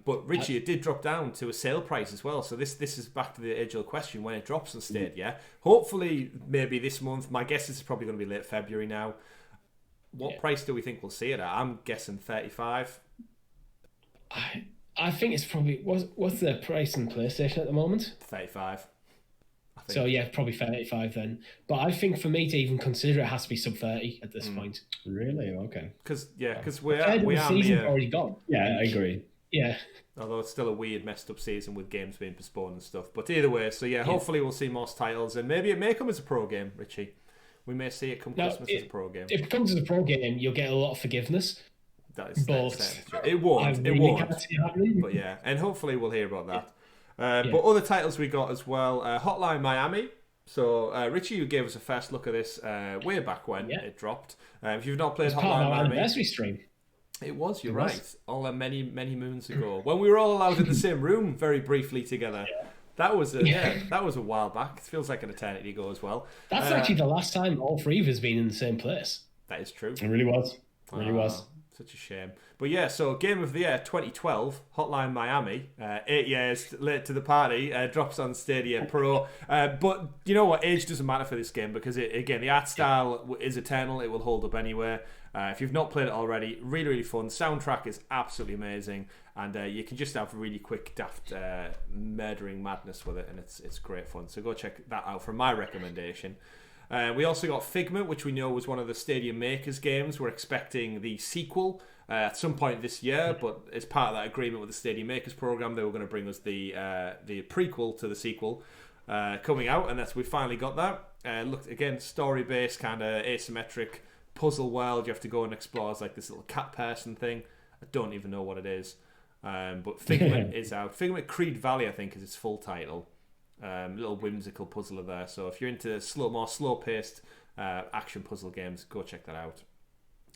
But Richie, it did drop down to a sale price as well. So this is back to the age-old question when it drops on Stadia. Hopefully, maybe this month. My guess is it's probably going to be late February now. What price do we think we'll see it at? I'm guessing 35. I think it's probably what's the price on PlayStation at the moment? 35. So yeah, probably 35 then. But I think for me to even consider it has to be sub 30 at this point. Really? Okay. Because we are season's already gone. Yeah, I agree. Yeah. Although it's still a weird, messed up season with games being postponed and stuff. But either way, so hopefully we'll see more titles, and maybe it may come as a pro game, Richie. We may see it come Christmas as a pro game. If it comes as a pro game, you'll get a lot of forgiveness. That's true. It won't. It won't. But yeah, and hopefully we'll hear about that. But other titles we got as well. Hotline Miami. So Richie, you gave us a first look at this way back when it dropped. If you've not played Hotline Miami, anniversary stream. It was. You're right. All many moons ago, when we were all allowed in the same room very briefly together. That was a while back. It feels like an eternity ago as well. That's actually the last time all three of us been in the same place. That is true. It really was. It really was. Such a shame. But yeah, so Game of the Year 2012, Hotline Miami, 8 years late to the party, drops on Stadia Pro. But you know what? Age doesn't matter for this game because, the art style is eternal. It will hold up anywhere. If you've not played it already, really, really fun. Soundtrack is absolutely amazing. And you can just have really quick, daft murdering madness with it. And it's great fun. So go check that out for my recommendation. We also got Figment, which we know was one of the Stadia Makers games. We're expecting the sequel at some point this year, but as part of that agreement with the Stadia Makers program, they were going to bring us the prequel to the sequel coming out, and we finally got that. Looked again, story-based, kind of asymmetric puzzle world. You have to go and explore. It's like this little cat person thing. I don't even know what it is, but Figment is out. Figment Creed Valley, I think, is its full title. Little whimsical puzzler there. So if you're into more slow-paced action puzzle games, go check that out.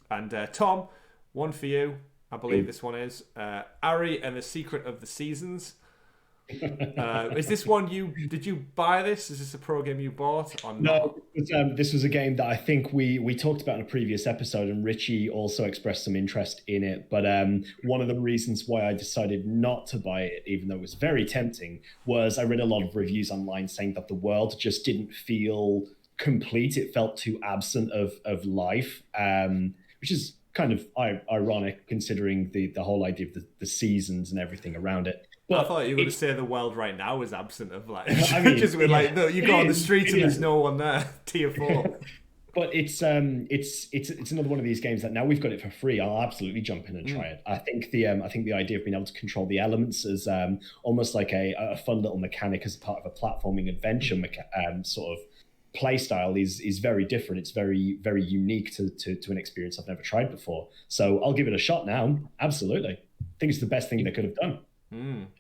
And Tom, one for you. I believe this one is Ari and the Secret of the Seasons. Is this one did you buy this? Is this a pro game you bought or not? No, this was a game that I think we talked about in a previous episode, and Richie also expressed some interest in it. But one of the reasons why I decided not to buy it, even though it was very tempting, was I read a lot of reviews online saying that the world just didn't feel complete. It felt too absent of life, which is kind of ironic considering the whole idea of the seasons and everything around it. But I thought you were going to say the world right now is absent of life. I mean, just you go on the streets and there's no one there. Tier 4. But it's another one of these games that now we've got it for free. I'll absolutely jump in and try it. I think the idea of being able to control the elements is almost like a fun little mechanic as part of a platforming adventure sort of play style is very different. It's very, very unique to an experience I've never tried before. So I'll give it a shot now. Absolutely. I think it's the best thing they could have done.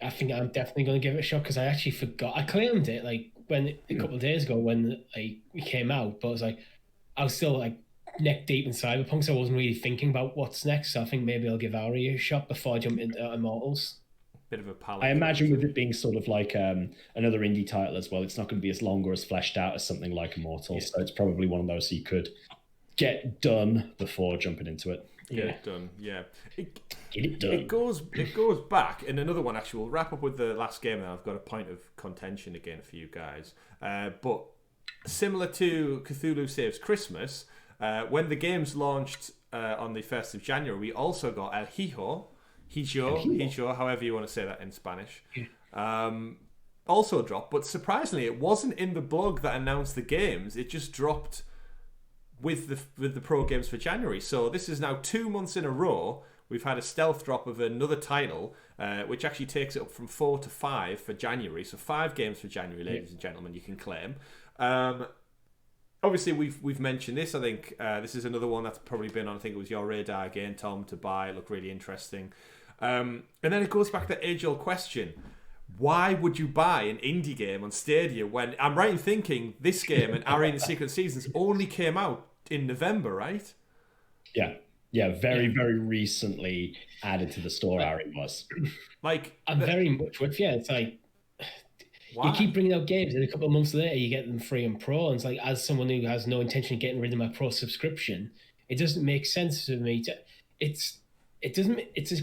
I think I'm definitely going to give it a shot because I actually forgot. I claimed it a couple of days ago when it came out, but I was still neck deep in Cyberpunk, so I wasn't really thinking about what's next. So I think maybe I'll give Ari a shot before I jump into Immortals. Bit of a palette. I imagine with it being sort of like another indie title as well, it's not going to be as long or as fleshed out as something like Immortals. So it's probably one of those you could get done before jumping into it. Get it done, yeah. Get it done. It goes back, and another one actually. We'll wrap up with the last game, and I've got a point of contention again for you guys. But similar to Cthulhu Saves Christmas, when the games launched on the 1st of January, we also got El Hijo, however you want to say that in Spanish. Also dropped, but surprisingly, it wasn't in the blog that announced the games. It just dropped with the pro games for January. So this is now 2 months in a row we've had a stealth drop of another title, which actually takes it up from 4 to 5 for January. So 5 games for January, ladies and gentlemen, you can claim. Obviously, we've mentioned this. I think this is another one that's probably been on, I think it was your radar again, Tom, to buy. It looked really interesting. And then it goes back to the age-old question. Why would you buy an indie game on Stadia when I'm right in thinking this game and Ari and the Secret Seasons only came out in November, right? Yeah, very recently added to the store. Ari was I'm very much with you. It's like why? You keep bringing out games, and a couple of months later you get them free and pro. And it's like, as someone who has no intention of getting rid of my pro subscription, it doesn't make sense for me to. It's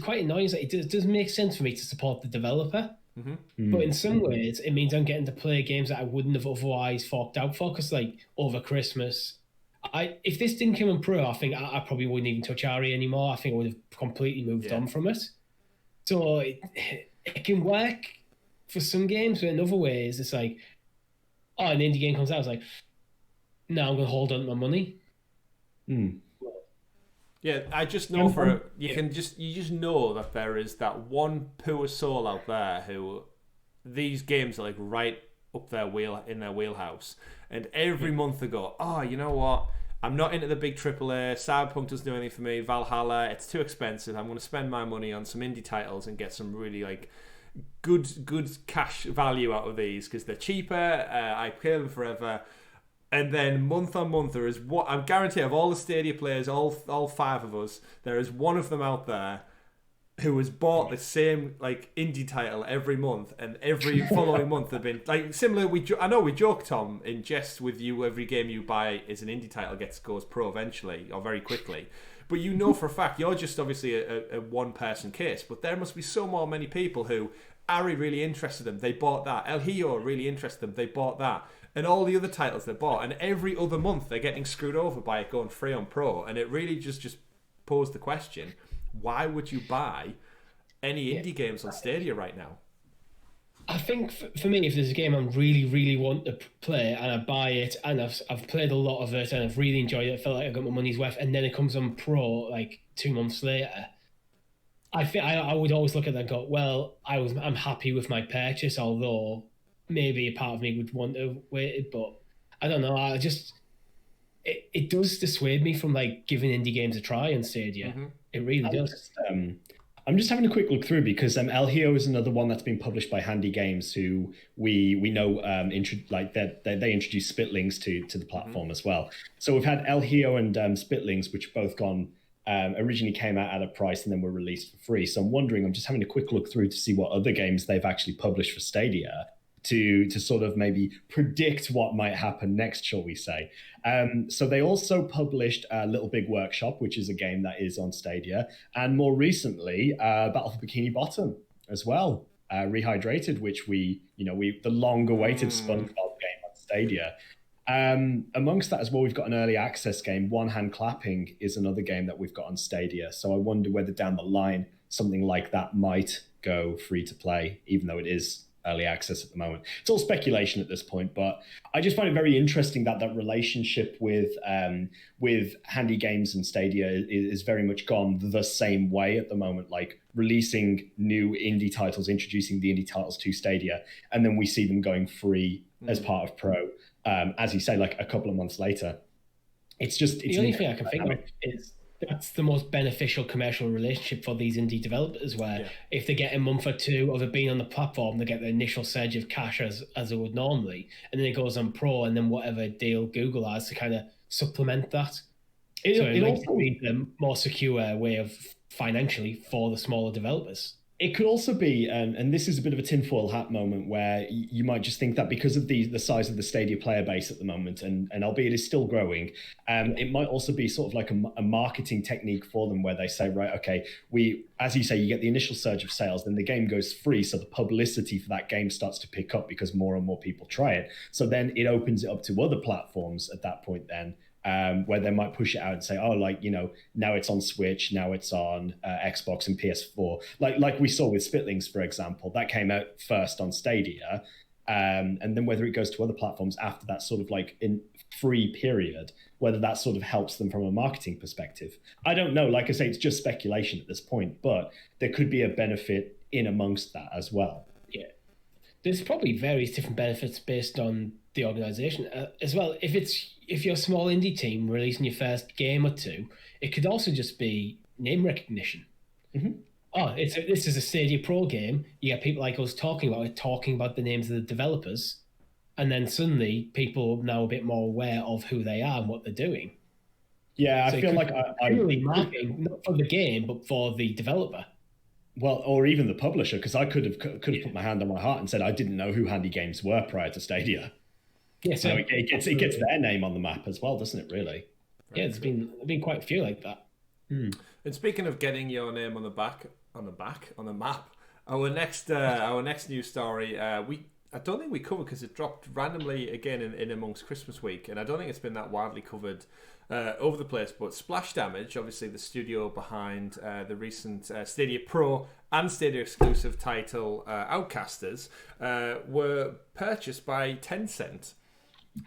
quite annoying. It doesn't make sense for me to support the developer. Mm-hmm. But in some ways, it means I'm getting to play games that I wouldn't have otherwise forked out for. Because like over Christmas, if this didn't come in pro, I think I probably wouldn't even touch Ari anymore. I think I would have completely moved on from it. So it can work for some games, but in other ways, it's like, oh, an indie game comes out, it's like, no, I'm going to hold on to my money. Yeah, I just know you just know that there is that one poor soul out there who these games are like right up in their wheelhouse, and every month they go, oh, you know what? I'm not into the big AAA. Cyberpunk doesn't do anything for me. Valhalla, it's too expensive. I'm going to spend my money on some indie titles and get some really like good cash value out of these because they're cheaper. I play them forever. And then month on month, there is what I'm guaranteed of all the Stadia players, all 5 of us, there is one of them out there who has bought the same like indie title every month, and every following month they've been like similar. I know we joke, Tom, in jest with you. Every game you buy is an indie title goes pro eventually or very quickly. But you know for a fact you're just obviously a one-person case. But there must be so many people who Ari really interested them. They bought that. El Hiyo really interested them. They bought that. And all the other titles they bought. And every other month they're getting screwed over by it going free on Pro. And it really just posed the question, why would you buy any indie games on Stadia right now? I think for me, if there's a game I really want to play and I buy it and I've played a lot of it and I've really enjoyed it, I felt like I got my money's worth, and then it comes on Pro like 2 months later, I would always look at that and go, well, I'm happy with my purchase, although maybe a part of me would want to wait, but I don't know. It does dissuade me from like giving indie games a try on Stadia. Mm-hmm. It really does. I'm just having a quick look through because El Hiyo is another one that's been published by Handy Games, who we know they introduced Spitlings to the platform as well. So we've had El Hiyo and Spitlings, which both originally came out at a price and then were released for free. So I'm just having a quick look through to see what other games they've actually published for Stadia to sort of maybe predict what might happen next, shall we say. So they also published Little Big Workshop, which is a game that is on Stadia, and more recently Battle for Bikini Bottom as well, Rehydrated, which the long-awaited SpongeBob game on Stadia. Amongst that as well, we've got an early access game. One Hand Clapping is another game that we've got on Stadia. So I wonder whether down the line something like that might go free to play, even though it is early access at the moment. It's all speculation at this point, but I just find it very interesting that relationship with Handy Games and Stadia is very much gone the same way at the moment, like releasing new indie titles, introducing the indie titles to Stadia, and then we see them going free as part of Pro, as you say, like a couple of months later. It's the only thing I can think of is that's the most beneficial commercial relationship for these indie developers, where if they get a month or two of it being on the platform, they get the initial surge of cash as it would normally, and then it goes on Pro, and then whatever deal Google has to kind of supplement that. It also be the more secure way of financially for the smaller developers. It could also be, and this is a bit of a tinfoil hat moment, where you might just think that because of the size of the Stadia player base at the moment, and albeit it's still growing, it might also be sort of like a marketing technique for them, where they say, right, okay, as you say, you get the initial surge of sales, then the game goes free, so the publicity for that game starts to pick up because more and more people try it. So then it opens it up to other platforms at that point then, where they might push it out and say, oh, now it's on Switch, now it's on Xbox and PS4. Like we saw with Spitlings, for example, that came out first on Stadia. and then whether it goes to other platforms after that sort of like in free period, whether that sort of helps them from a marketing perspective. I don't know. Like I say, it's just speculation at this point, but there could be a benefit in amongst that as well. Yeah. There's probably various different benefits based on the organization as well. If you're a small indie team releasing your first game or two, it could also just be name recognition. Mm-hmm. Oh, this is a Stadia Pro game. You get people like us talking about the names of the developers, and then suddenly people are now a bit more aware of who they are and what they're doing. Yeah, so I feel like I'm really marketing not for the game but for the developer. Well, or even the publisher, because I could have put my hand on my heart and said I didn't know who Handy Games were prior to Stadia. Yeah, so it gets their name on the map as well, doesn't it? Really? Yeah, there's been quite a few like that. And speaking of getting your name on the map, our next news story, I don't think we covered because it dropped randomly again in amongst Christmas week, and I don't think it's been that widely covered over the place. But Splash Damage, obviously the studio behind the recent Stadia Pro and Stadia exclusive title Outcasters, were purchased by Tencent.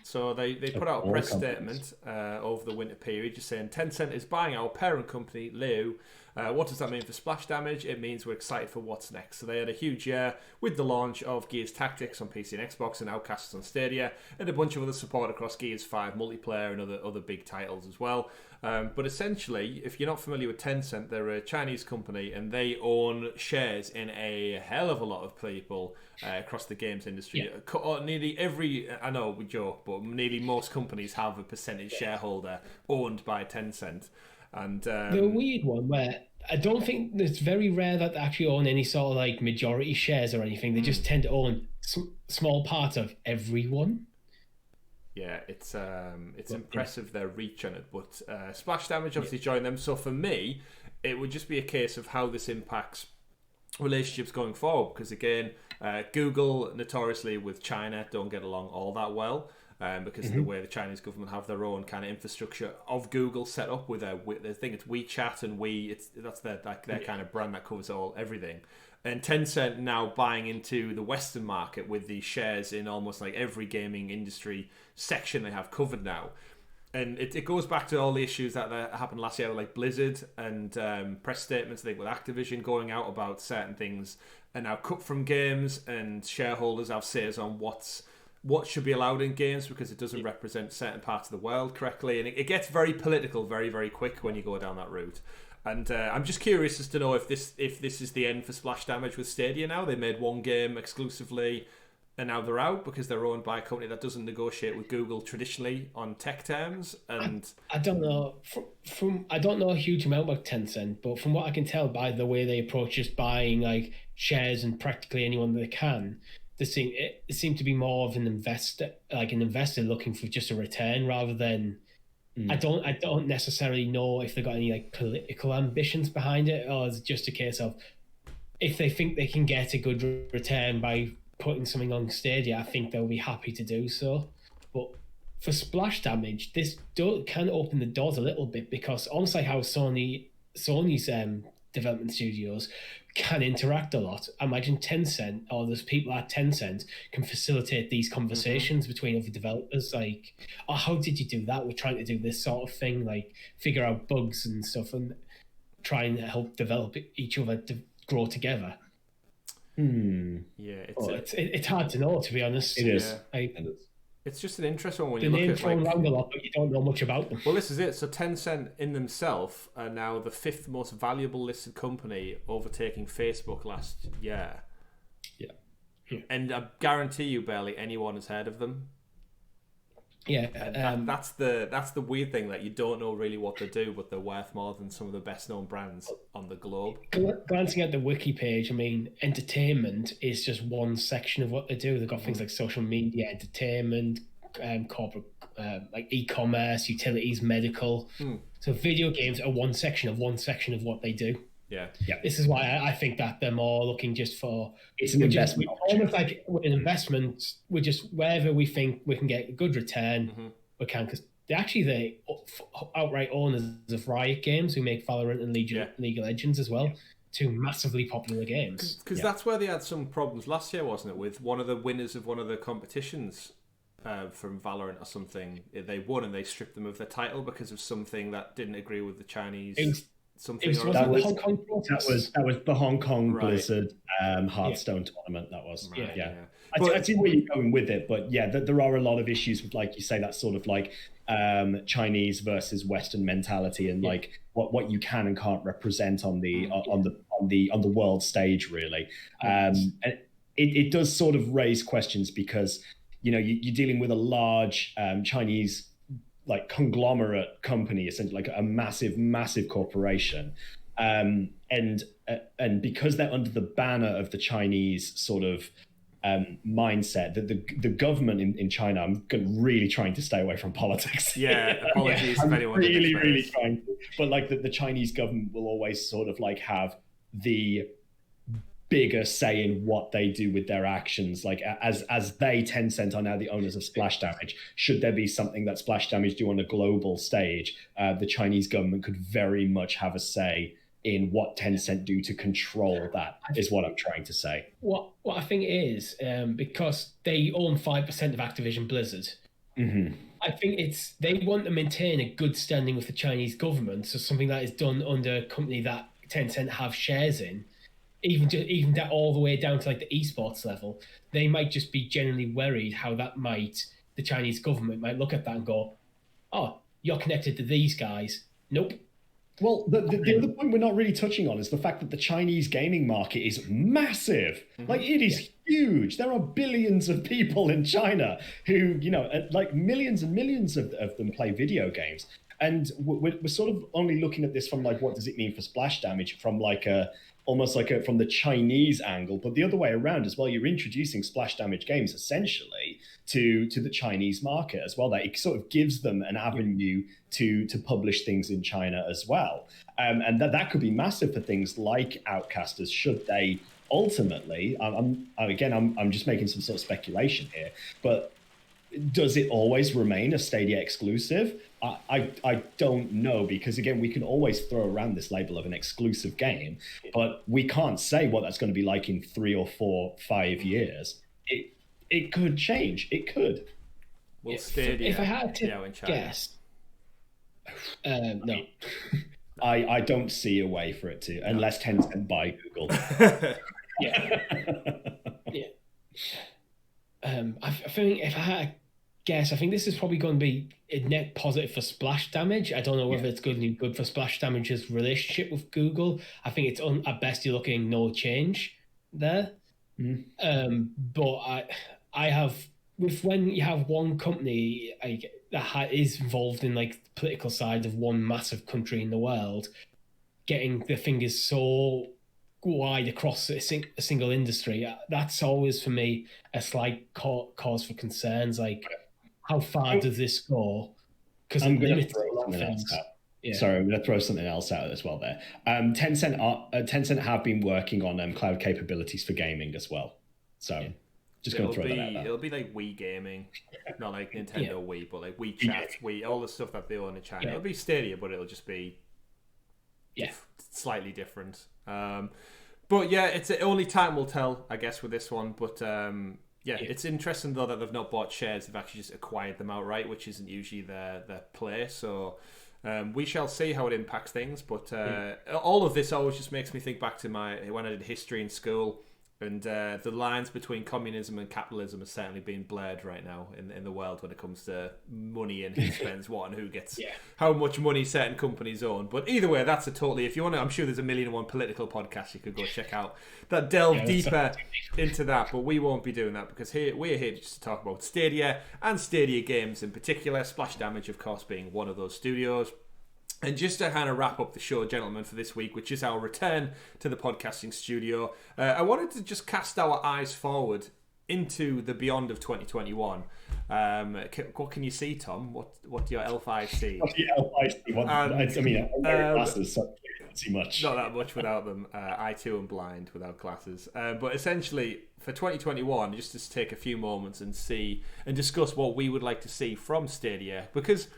So they put out a press statement over the winter period just saying Tencent is buying our parent company, Leu. What does that mean for Splash Damage? It means we're excited for what's next. So they had a huge year with the launch of Gears Tactics on PC and Xbox and Outcasts on Stadia, and a bunch of other support across Gears 5 multiplayer and other big titles as well. But essentially, if you're not familiar with Tencent, they're a Chinese company and they own shares in a hell of a lot of people across the games industry. Yeah. Nearly every, I know we joke, but nearly most companies have a percentage shareholder owned by Tencent. And the weird one where I don't think it's very rare that they actually own any sort of like majority shares or anything. They just tend to own small parts of everyone. Yeah, it's impressive their reach on it. But Splash Damage obviously joined them. So for me, it would just be a case of how this impacts relationships going forward. Because again, Google notoriously with China don't get along all that well. Because of the way the Chinese government have their own kind of infrastructure of Google set up with I think it's WeChat and that's their kind of brand that covers everything. And Tencent now buying into the Western market with the shares in almost like every gaming industry section they have covered now. And it goes back to all the issues that happened last year with like Blizzard and press statements, I think, with Activision going out about certain things and now cut from games, and shareholders have says on what should be allowed in games because it doesn't represent certain parts of the world correctly. And it gets very political very, very quick when you go down that route. And I'm just curious as to know if this is the end for Splash Damage with Stadia now. They made one game exclusively and now they're out because they're owned by a company that doesn't negotiate with Google traditionally on tech terms. And I don't know. I don't know a huge amount about Tencent, but from what I can tell by the way they approach just buying like shares in practically anyone they can, it seemed to be more of an investor looking for just a return rather than. I don't necessarily know if they've got any like political ambitions behind it, or is it just a case of if they think they can get a good return by putting something on Stadia, I think they'll be happy to do so. But for Splash Damage, this can open the doors a little bit because almost like how Sony's development studios can interact a lot. I imagine Tencent or there's people at Tencent can facilitate these conversations between other developers, like, oh, how did you do that? We're trying to do this sort of thing, like figure out bugs and stuff and try and help develop each other to grow together. Yeah, it's hard to know, to be honest. It is. It's just an interesting one when you look at thrown around a lot, but you don't know much about them. Well, this is it. So Tencent in themselves are now the 5th most valuable listed company, overtaking Facebook last year. Yeah. And I guarantee you, barely anyone has heard of them. Yeah, that's the weird thing, that you don't know really what they do, but they're worth more than some of the best known brands on the globe. Glancing at the wiki page, I mean, entertainment is just one section of what they do. They've got things like social media, entertainment, corporate, like e-commerce, utilities, medical. So video games are one section of what they do. Yeah. This is why I think that they're more looking just for it's an investment. Almost like an investment. We're just wherever we think we can get a good return, we can, because they're actually the outright owners of Riot Games, who make Valorant and League of Legends as well. two massively popular games. Because that's where they had some problems last year, wasn't it? With one of the winners of one of the competitions from Valorant or something, they won and they stripped them of their title because of something that didn't agree with the Chinese. That was the Hong Kong Blizzard Hearthstone tournament. That was I see where you're going with it, but there are a lot of issues with, like you say, that sort of like Chinese versus Western mentality, and like what you can and can't represent on the world stage, really. And it does sort of raise questions because you're dealing with a large Chinese like conglomerate company, essentially like a massive corporation, and because they're under the banner of the Chinese sort of mindset, that the government in China, I'm really trying to stay away from politics. Apologies if anyone really trying to, but like the Chinese government will always sort of like have the bigger say in what they do with their actions. Like as they, Tencent, are now the owners of Splash Damage, should there be something that Splash Damage do on a global stage, the Chinese government could very much have a say in what Tencent do to control that, is what I'm trying to say. What I think it is, because they own 5% of Activision Blizzard, I think they want to maintain a good standing with the Chinese government, so something that is done under a company that Tencent have shares in, even that all the way down to like the esports level, they might just be genuinely worried how the Chinese government might look at that and go, oh, you're connected to these guys. Nope. Well, the other point we're not really touching on is the fact that the Chinese gaming market is massive. Like, it is huge. There are billions of people in China who, like millions and millions of them play video games. And we're sort of only looking at this from like, what does it mean for Splash Damage from like from the Chinese angle, but the other way around as well. You're introducing Splash Damage games essentially to the Chinese market as well. That it sort of gives them an avenue to publish things in China as well, and that could be massive for things like Outcasters, should they ultimately. I'm just making some sort of speculation here, but does it always remain a Stadia exclusive? I don't know, because again, we can always throw around this label of an exclusive game, but we can't say what that's going to be like in 3 or 4, 5 years. It could change. It could. Well, Stadia, if I had to guess, no. I don't see a way for it to, unless Tencent buy Google. I think if I had to guess, I think this is probably going to be a net positive for Splash Damage. I don't know whether it's good for Splash Damage's relationship with Google. I think it's at best you're looking no change there. But I have, with when you have one company that is involved in like the political side of one massive country in the world, getting the fingers so wide across a single industry, that's always for me a slight cause for concerns. Like, how far does this go? Because I'm going to throw something else out. Sorry, I'm going to throw something else out as well there. Tencent have been working on cloud capabilities for gaming as well. So just going to throw that out there. It'll be like Wii gaming, not like Nintendo Wii, but like WeChat, Wii, all the stuff that they own in China. It'll be Stadia, but it'll just be slightly different. But it's only time will tell, I guess, with this one. But it's interesting though that they've not bought shares; they've actually just acquired them outright, which isn't usually their play. So we shall see how it impacts things. But all of this always just makes me think back to when I did history in school. And the lines between communism and capitalism are certainly being blurred right now in the world when it comes to money and who spends what and who gets how much money certain companies own. But either way, that's if you want to, I'm sure there's 1,000,001 political podcasts you could go check out that delve deeper into that. But we won't be doing that because we're here just to talk about Stadia and Stadia games in particular. Splash Damage, of course, being one of those studios. And just to kind of wrap up the show, gentlemen, for this week, which is our return to the podcasting studio, I wanted to just cast our eyes forward into the beyond of 2021. What can you see, Tom? What do your elf eyes see? What do your elf eyes see? I'm wearing glasses, so I can't see much. Not that much without them. I too am blind without glasses. But essentially, for 2021, just to take a few moments and discuss what we would like to see from Stadia, because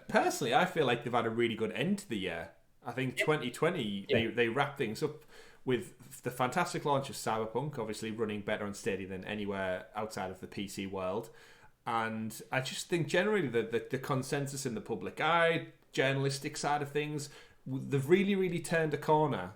personally, I feel like they've had a really good end to the year. I think 2020 they wrap things up with the fantastic launch of Cyberpunk, obviously running better on Stadia than anywhere outside of the PC world. And I just think generally the consensus in the public eye, journalistic side of things, they've really, really turned a corner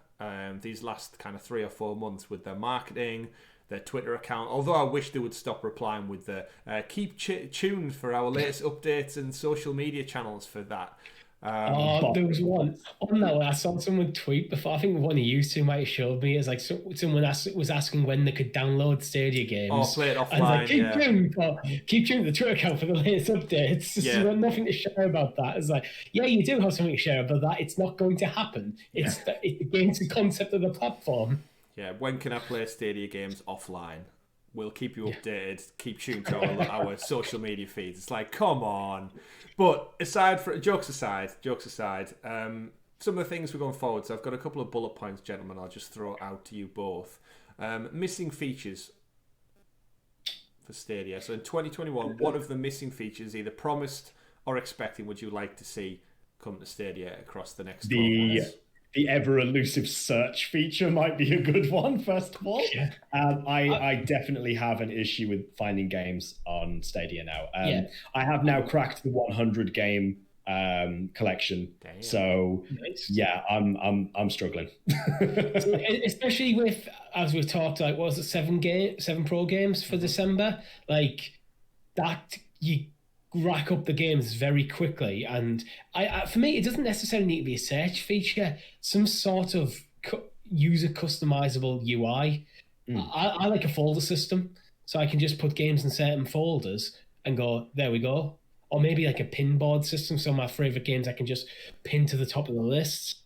these last kind of 3 or 4 months with their marketing, their Twitter account. Although I wish they would stop replying with the keep tuned for our latest updates and social media channels for that. There was one on that one. I saw someone tweet before. I think one of you two might have showed me. It's like someone was asking when they could download Stadia games. Oh, play it offline. And like, keep tuned the Twitter account for the latest updates. You've got nothing to share about that. It's like, yeah, you do have something to share about that. It's not going to happen. It's the game's the concept of the platform. Yeah, when can I play Stadia games offline? We'll keep you updated. Keep tuned to our social media feeds. It's like, come on. But jokes aside, some of the things we're going forward. So I've got a couple of bullet points, gentlemen. I'll just throw out to you both. Missing features for Stadia. So in 2021, what of the missing features, either promised or expecting, would you like to see come to Stadia across the next 12 months? The ever elusive search feature might be a good one, first of all. I definitely have an issue with finding games on Stadia now. I have now cracked the 100 game collection. Damn. So I'm struggling. Especially with, as we've talked, like, what was it, 7 pro games for December? Like that, you rack up the games very quickly, and I for me it doesn't necessarily need to be a search feature, some sort of user customizable UI. I like a folder system, so I can just put games in certain folders and go, there we go. Or maybe like a pin board system, so my favorite games I can just pin to the top of the list.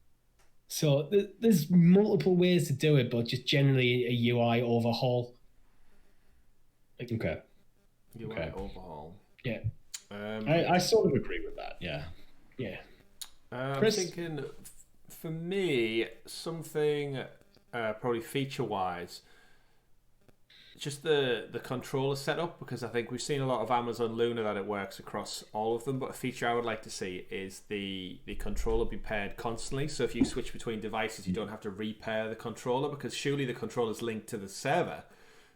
So there's multiple ways to do it, but just generally a UI overhaul. UI overhaul. Yeah. I sort of agree with that. Yeah. I'm thinking, for me, something probably feature-wise, just the controller setup, because I think we've seen a lot of Amazon Luna that it works across all of them, but a feature I would like to see is the controller be paired constantly. So if you switch between devices, you don't have to repair the controller, because surely the controller is linked to the server.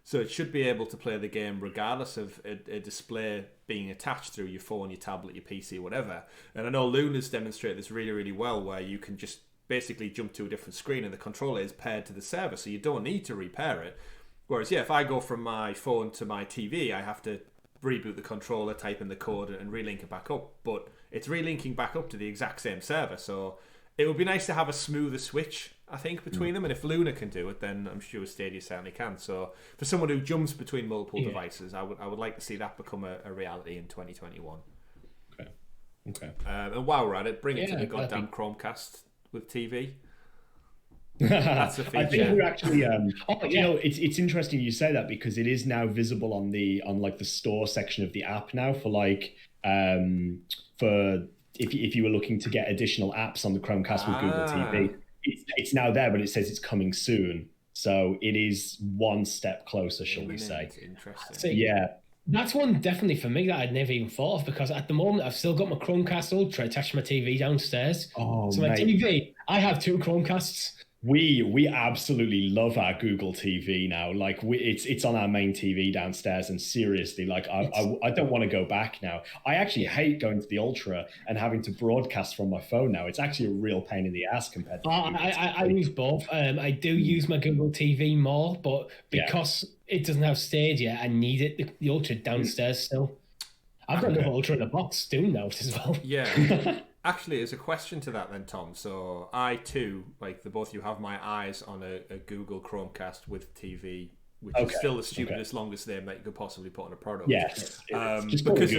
So it should be able to play the game regardless of a display being attached through your phone, your tablet, your PC, whatever. And I know Luna's demonstrated this really, really well, where you can just basically jump to a different screen and the controller is paired to the server, so you don't need to repair it. Whereas, if I go from my phone to my TV, I have to reboot the controller, type in the code, and relink it back up. But it's relinking back up to the exact same server, so it would be nice to have a smoother switch, I think, between them. And if Luna can do it, then I'm sure Stadia certainly can. So for someone who jumps between multiple devices, I would like to see that become a reality in 2021. Okay. And while we're at it, bring it to the goddamn Chromecast with TV. That's a feature. I think we're actually, you know, it's interesting you say that, because it is now visible on the store section of the app now for if you were looking to get additional apps on the Chromecast with Google TV. It's now there, but it says it's coming soon. So it is one step closer, shall we say. Interesting. That's one definitely for me that I'd never even thought of, because at the moment I've still got my Chromecast Ultra attached to my TV downstairs. So my TV, I have 2 Chromecasts. We absolutely love our Google TV now. Like it's on our main TV downstairs, and seriously, like I don't want to go back now. I actually hate going to the Ultra and having to broadcast from my phone now. It's actually a real pain in the ass compared to I use both. I do use my Google TV more, but because it doesn't have Stadia, I need it the Ultra downstairs still. I've got another Ultra in a box doing that as well. Yeah. Actually, there's a question to that then, Tom. So I too, like the both of you, have my eyes on a Google Chromecast with TV, which is still the stupidest, longest name that you could possibly put on a product. Yes, because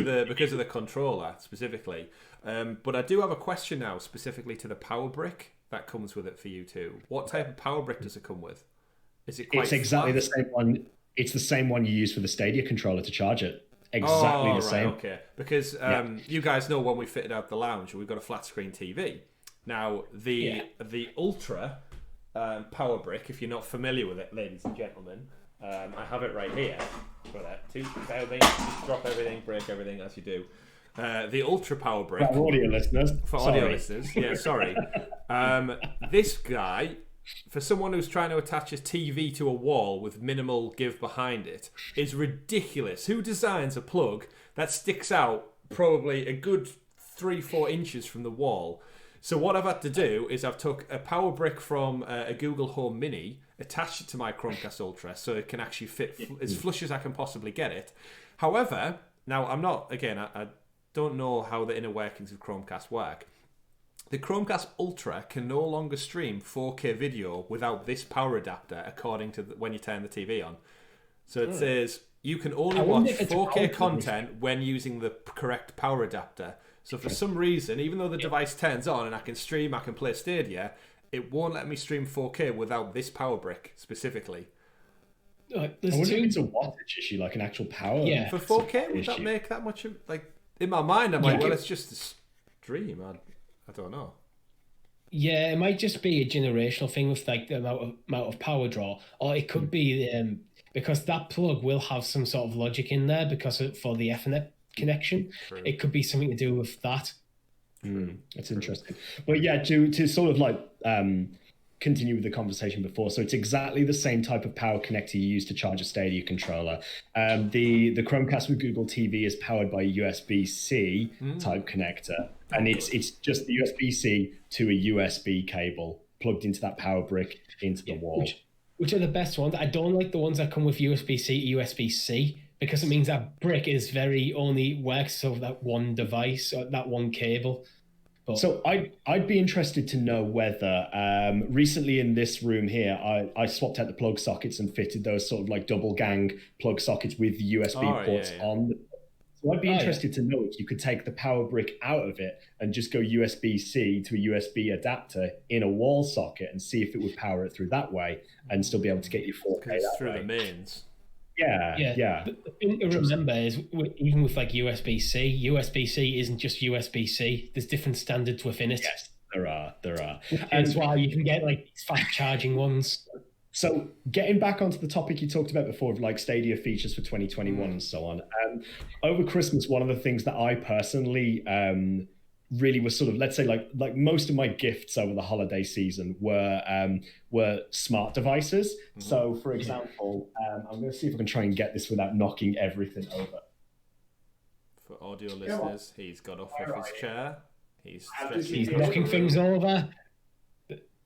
of the controller specifically. But I do have a question now, specifically to the power brick that comes with it for you too. What type of power brick does it come with? Is it quite? It's exactly the same one. It's the same one you use for the Stadia controller to charge it. Exactly the same. Okay, because you guys know when we fitted out the lounge, we've got a flat screen TV. Now the Ultra power brick, if you're not familiar with it, ladies and gentlemen, I have it right here. For that, just drop everything, break everything as you do. The Ultra power brick for audio listeners. Audio listeners, yeah, sorry. This guy, for someone who's trying to attach his TV to a wall with minimal give behind it, is ridiculous. Who designs a plug that sticks out probably a good 3-4 inches from the wall? So what I've had to do is I've took a power brick from a Google Home Mini, attached it to my Chromecast Ultra so it can actually fit as flush as I can possibly get it. However, now I'm not, again, I don't know how the inner workings of Chromecast work. The Chromecast Ultra can no longer stream 4K video without this power adapter, according to when you turn the TV on. So it says you can only watch 4K content when using the correct power adapter. So for some reason, even though the device turns on and I can stream, I can play Stadia, it won't let me stream 4K without this power brick specifically. I wonder if it's a wattage issue, like an actual power. Yeah. For 4K, would that make that much of, like, in my mind, I'm like, well, it's just a stream. I don't know. Yeah, it might just be a generational thing with like the amount of power draw, or it could be because that plug will have some sort of logic in there for the Ethernet connection. True. It could be something to do with that. That's interesting. But yeah, to sort of like continue with the conversation before, so it's exactly the same type of power connector you use to charge a Stadia controller. The Chromecast with Google TV is powered by a USB-C type connector, and it's just the USB-C to a USB cable plugged into that power brick into the wall. Which are the best ones. I don't like the ones that come with USB-C to USB-C, because it means that brick only works over that one device or that one cable. But so I'd be interested to know whether recently in this room here, I swapped out the plug sockets and fitted those sort of like double gang plug sockets with the USB ports on. So I'd be interested to know if you could take the power brick out of it and just go USB-C to a USB adapter in a wall socket and see if it would power it through that way and still be able to get your 4K that through way. the mains. Yeah. The thing to remember is, even with like USB-C, USB-C isn't just USB-C. There's different standards within it. Yes, there are. That's why you can get like fast charging ones. So getting back onto the topic you talked about before of like Stadia features for 2021 and so on. Over Christmas, one of the things that I personally really was sort of, let's say like most of my gifts over the holiday season were smart devices. So for example, I'm going to see if I can try and get this without knocking everything over. For audio listeners, he's got off of his chair. He's knocking things over.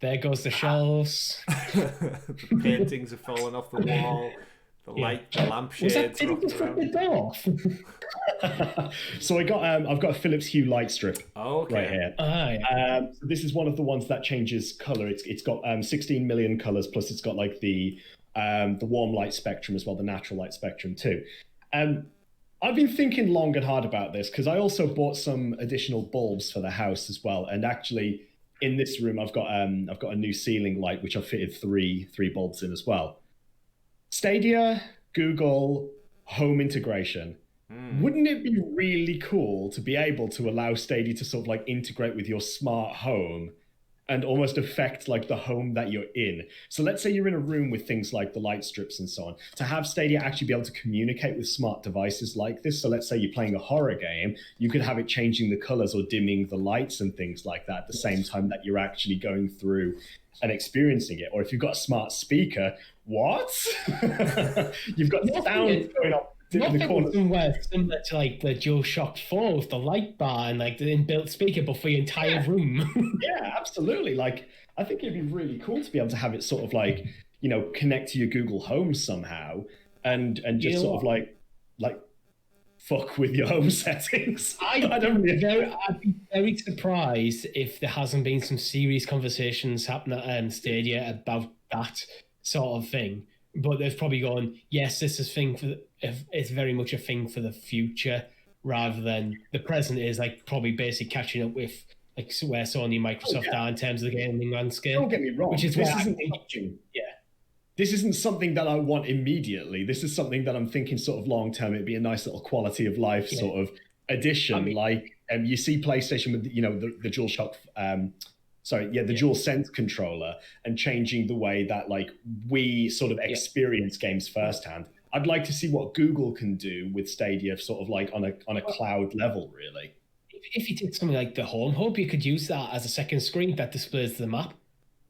There goes the shelves. The paintings are falling off the wall. The lampshades are off the door. So I've got a Philips Hue light strip right here. So this is one of the ones that changes color. It's got 16 million colors, plus it's got like the warm light spectrum as well, the natural light spectrum too. I've been thinking long and hard about this because I also bought some additional bulbs for the house as well. And actually, in this room, I've got a new ceiling light which I've fitted three bulbs in as well. Stadia, Google, home integration. Wouldn't it be really cool to be able to allow Stadia to sort of like integrate with your smart home and almost affect like the home that you're in? So let's say you're in a room with things like the light strips and so on, to have Stadia actually be able to communicate with smart devices like this. So let's say you're playing a horror game, you could have it changing the colors or dimming the lights and things like that at the same time that you're actually going through and experiencing it. Or if you've got a smart speaker, what? You've got sound going on. Somewhere similar to like the DualShock 4 with the light bar and like the inbuilt speaker, but for your entire room. Yeah, absolutely. Like, I think it'd be really cool to be able to have it sort of like, connect to your Google Home somehow and just sort of like fuck with your home settings. I'd be very surprised if there hasn't been some serious conversations happening at Stadia about that sort of thing. But they've probably gone, yes, this is it's very much a thing for the future, rather than the present is like probably basically catching up with like where Sony and Microsoft are in terms of the gaming landscape. Don't get me wrong. Which is this isn't something that I want immediately. This is something that I'm thinking sort of long term. It'd be a nice little quality of life sort of addition. You see PlayStation with the DualShock. The DualSense controller and changing the way that like we sort of experience games firsthand. I'd like to see what Google can do with Stadia, sort of like on a cloud level, really. if you did something like the Home Hub, you could use that as a second screen that displays the map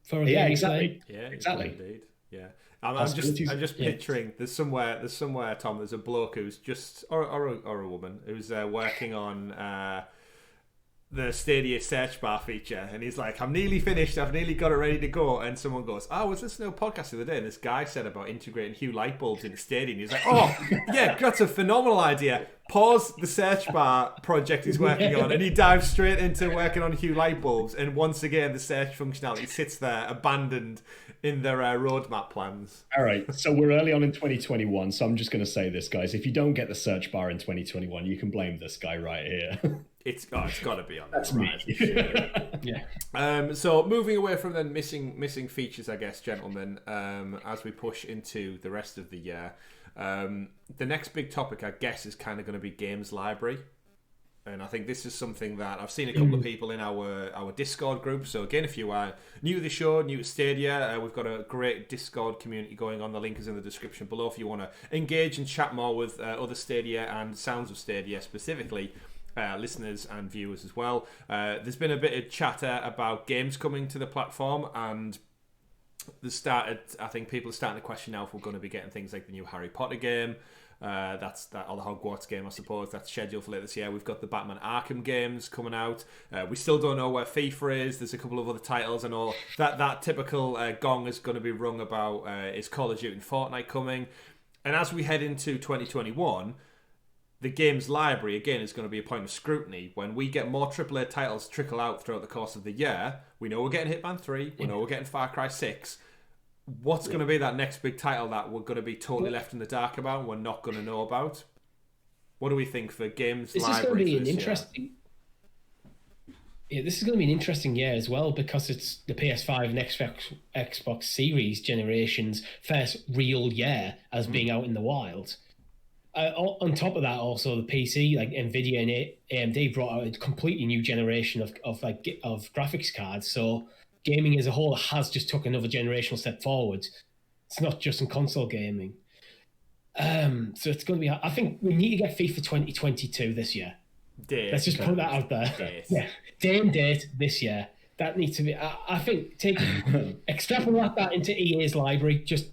for a game. Exactly. Yeah, exactly. Indeed. Yeah. I'm just picturing there's somewhere Tom, there's a bloke who's just or a woman who's working on the Stadia search bar feature, and he's like, I'm nearly finished, I've nearly got it ready to go, and someone goes, I was listening to a podcast the other day and this guy said about integrating Hue light bulbs into Stadia, and he's like, oh yeah, that's a phenomenal idea, pause the search bar project he's working on, and he dives straight into working on Hue light bulbs, and once again the search functionality sits there abandoned in their roadmap plans. All right, so we're early on in 2021, so I'm just going to say this, guys. If you don't get the search bar in 2021, you can blame this guy right here. It's got to be on. That's me. Yeah. So moving away from the missing features, I guess, gentlemen, as we push into the rest of the year, the next big topic, I guess, is kind of going to be games library. And I think this is something that I've seen a couple of people in our Discord group. So again, if you are new to the show, new to Stadia, we've got a great Discord community going on. The link is in the description below if you want to engage and chat more with other Stadia and Sounds of Stadia specifically. Listeners and viewers as well. There's been a bit of chatter about games coming to the platform, and I think people are starting to question now if we're going to be getting things like the new Harry Potter game, or the Hogwarts game, I suppose, that's scheduled for later this year. We've got the Batman Arkham games coming out. We still don't know where FIFA is. There's a couple of other titles, and all that typical gong is going to be rung about is Call of Duty and Fortnite coming. And as we head into 2021, the games library, again, is going to be a point of scrutiny. When we get more AAA titles trickle out throughout the course of the year, we know we're getting Hitman 3, we know we're getting Far Cry 6. What's going to be that next big title that we're going to be totally left in the dark about and we're not going to know about? What do we think for games library? This is going to be an interesting... Yeah, this is going to be an interesting year as well, because it's the PS5 and Xbox Series generation's first real year as being out in the wild. On top of that, also the PC, like Nvidia and AMD, brought out a completely new generation of graphics cards. So gaming as a whole has just took another generational step forward. It's not just in console gaming. So it's going to be. I think we need to get FIFA 2022 this year. Let's just put that out there. Yeah, day and date this year. That needs to be. I think extrapolate that into EA's library. Just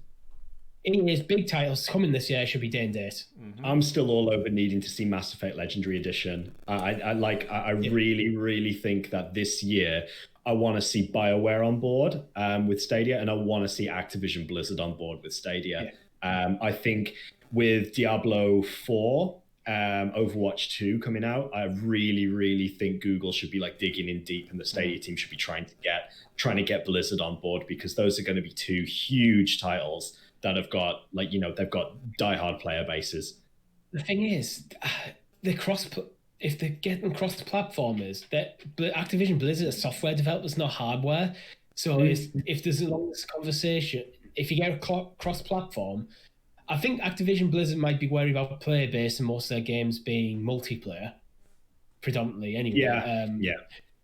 EA's big titles coming this year should be day and date. Mm-hmm. I'm still all over needing to see Mass Effect Legendary Edition. I really think that this year I want to see BioWare on board with Stadia, and I want to see Activision Blizzard on board with Stadia. Yeah. I think with Diablo 4, Overwatch 2 coming out, I really think Google should be like digging in deep, and the Stadia team should be trying to get Blizzard on board, because those are going to be two huge titles that have got they've got diehard player bases. The thing is, if they're getting cross-platformers, that Activision Blizzard are software developers, not hardware. So if there's a long conversation, if you get a cross-platform, I think Activision Blizzard might be worried about player base and most of their games being multiplayer, predominantly anyway.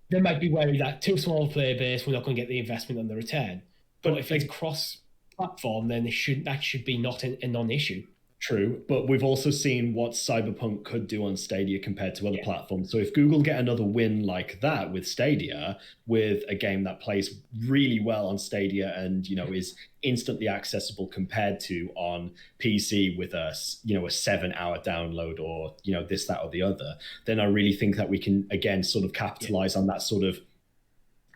They might be worried that too small a player base, we're not going to get the investment on the return. But if it's cross-platform, then that should be not a non-issue. True, but we've also seen what Cyberpunk could do on Stadia compared to other platforms. So if Google get another win like that with Stadia, with a game that plays really well on Stadia and is instantly accessible compared to on PC with a 7-hour download or this, that, or the other, then I really think that we can again sort of capitalize on that sort of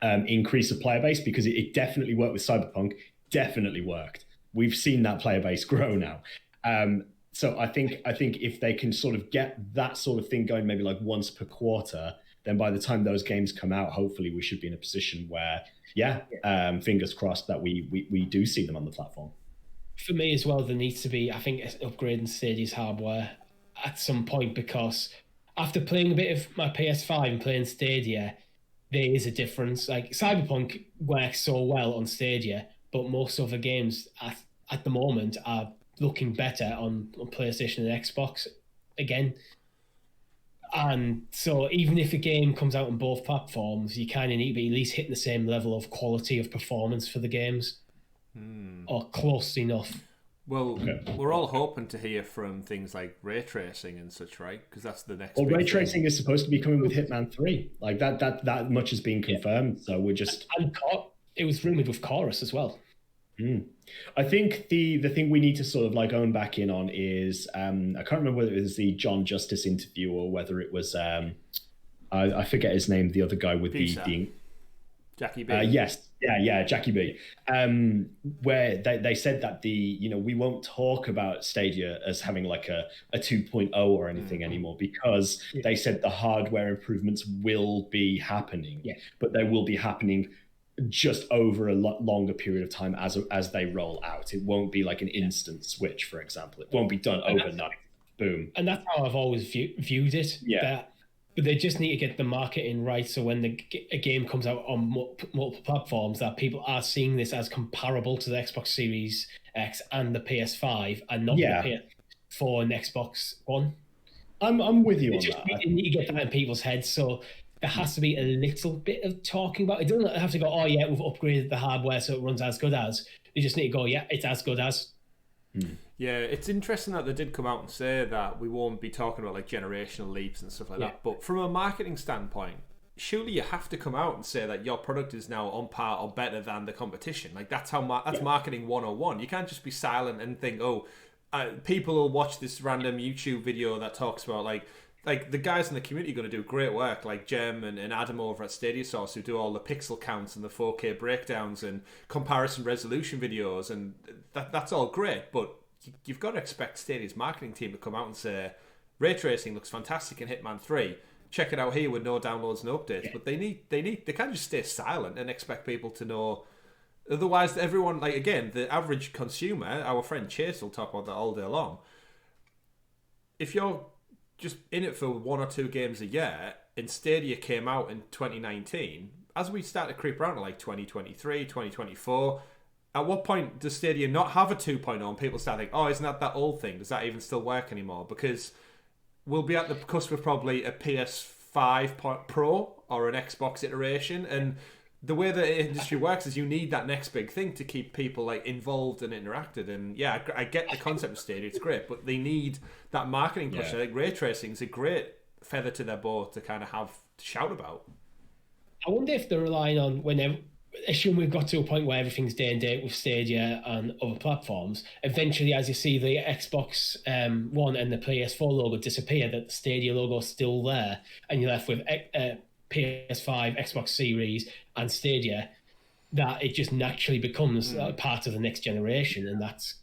increase of player base, because it definitely worked with Cyberpunk. Definitely worked. We've seen that player base grow now. So I think if they can sort of get that sort of thing going, maybe like once per quarter, then by the time those games come out, hopefully we should be in a position where, fingers crossed that we do see them on the platform. For me as well, there needs to be, I think, upgrading Stadia's hardware at some point, because after playing a bit of my PS5 and playing Stadia, there is a difference. Like Cyberpunk works so well on Stadia, but most other games at the moment are looking better on PlayStation and Xbox again. And so even if a game comes out on both platforms, you kind of need to be at least hitting the same level of quality of performance for the games, or close enough. Well, we're all hoping to hear from things like ray tracing and such, right? Because that's the next. Well, big ray thing. tracing is supposed to be coming with Hitman 3. Like that much has been confirmed. So we're just. And it was rumored with Chorus as well. I think the thing we need to sort of like own back in on is I can't remember whether it was the John Justice interview or whether it was I forget his name, the other guy with the Jackie B. Yes, Jackie B. Where they said that we won't talk about Stadia as having like a 2.0 or anything anymore, because they said the hardware improvements will be happening, but they will be happening just over a lot longer period of time as they roll out. It won't be like an instant switch, for example. It won't be done overnight. Boom. And that's how I've always viewed it. But they just need to get the marketing right, so when a game comes out on multiple platforms, that people are seeing this as comparable to the Xbox Series X and the PS5, and not the PS4 and Xbox One. I'm with you on that. You need to get that in people's heads, so there has to be a little bit of talking about it. It doesn't have to go, oh yeah, we've upgraded the hardware so it runs as good as. You just need to go, yeah, it's as good as. Yeah, it's interesting that they did come out and say that we won't be talking about like generational leaps and stuff like that. But from a marketing standpoint, surely you have to come out and say that your product is now on par or better than the competition. Like that's marketing 101. You can't just be silent and think, people will watch this random YouTube video that talks about like the guys in the community are going to do great work, like Jem and Adam over at Stadia Source, who do all the pixel counts and the 4K breakdowns and comparison resolution videos, and that's all great. But you've got to expect Stadia's marketing team to come out and say, ray tracing looks fantastic in Hitman 3. Check it out here with no downloads and updates. But they can't just stay silent and expect people to know. Otherwise, everyone, like again, the average consumer, our friend Chase will talk about that all day long. If you're just in it for one or two games a year, and Stadia came out in 2019, as we start to creep around to like 2023, 2024, at what point does Stadia not have a 2.0 and people start thinking, isn't that old thing? Does that even still work anymore? Because we'll be at the cusp of probably a PS5 Pro or an Xbox iteration, and the way the industry works is you need that next big thing to keep people like involved and interacted. And yeah, I get the concept of Stadia, it's great, but they need that marketing push. I think ray tracing is a great feather to their bow to kind of have to shout about. I wonder if they're relying on assume we've got to a point where everything's day and date with Stadia and other platforms. Eventually, as you see the Xbox One and the PS4 logo disappear, that the Stadia logo's still there, and you're left with PS5, Xbox Series, and Stadia, that it just naturally becomes part of the next generation, and that's.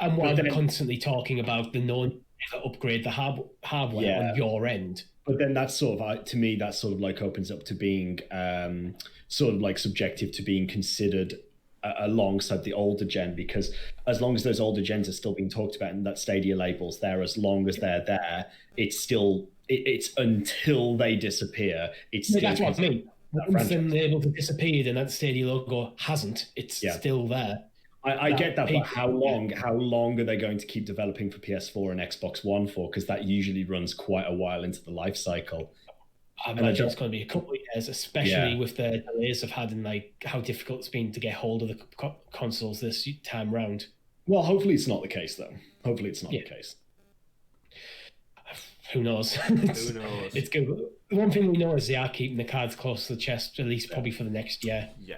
And while they're constantly talking about the upgrade the hardware on your end. But then that's sort of, to me, that sort of like opens up to being sort of like subjective to being considered alongside the older gen, because as long as those older gens are still being talked about and that Stadia label's there, as long as they're there, it's still, it's until they disappear. It's still that's what I mean. Once the label disappeared and that Stadia logo hasn't, it's still there. I get that, but how long are they going to keep developing for PS4 and Xbox One for? Because that usually runs quite a while into the life cycle. I imagine it's going to be a couple of years, especially with the delays I've had and like how difficult it's been to get hold of the consoles this time round. Well, hopefully it's not the case, though. Hopefully it's not the case. Who knows? Who knows? It's good. One thing we know is they are keeping the cards close to the chest, at least probably for the next year. Yeah.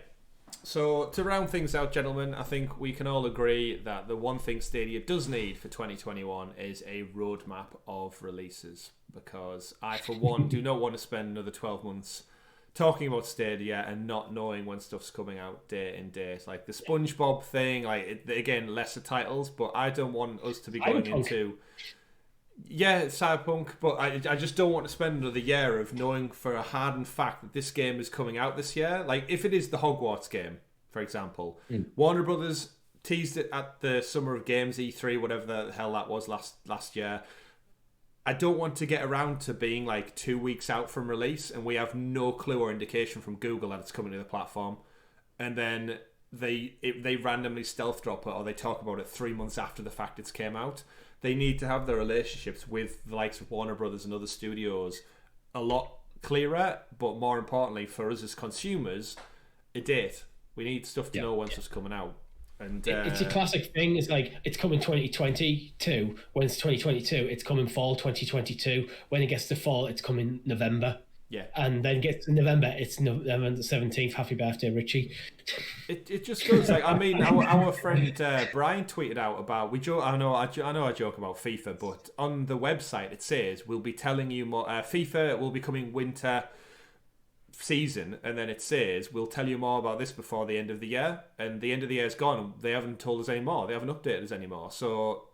So to round things out, gentlemen, I think we can all agree that the one thing Stadia does need for 2021 is a roadmap of releases, because I, for one, do not want to spend another 12 months talking about Stadia and not knowing when stuff's coming out day in day. It's like the SpongeBob thing, again, lesser titles, but I don't want us to be going into... Yeah, Cyberpunk, but I just don't want to spend another year of knowing for a hardened fact that this game is coming out this year. Like, if it is the Hogwarts game, for example, Warner Brothers teased it at the Summer of Games E3, whatever the hell that was last year. I don't want to get around to being like 2 weeks out from release and we have no clue or indication from Google that it's coming to the platform, and then they randomly stealth drop it or they talk about it 3 months after the fact it's came out. They need to have their relationships with the likes of Warner Brothers and other studios a lot clearer, but more importantly for us as consumers, a date. We need stuff to know when stuff's coming out. And it's a classic thing. It's like it's coming 2022. When it's 2022, it's coming fall 2022. When it gets to fall, it's coming November. Yeah. And then gets to November, it's November the 17th. Happy birthday, Richie. It just feels like, I mean, our friend Brian tweeted out about, I know I joke about FIFA, but on the website it says we'll be telling you more. FIFA will be coming winter season, and then it says we'll tell you more about this before the end of the year, and the end of the year is gone and they haven't told us anymore. They haven't updated us anymore. So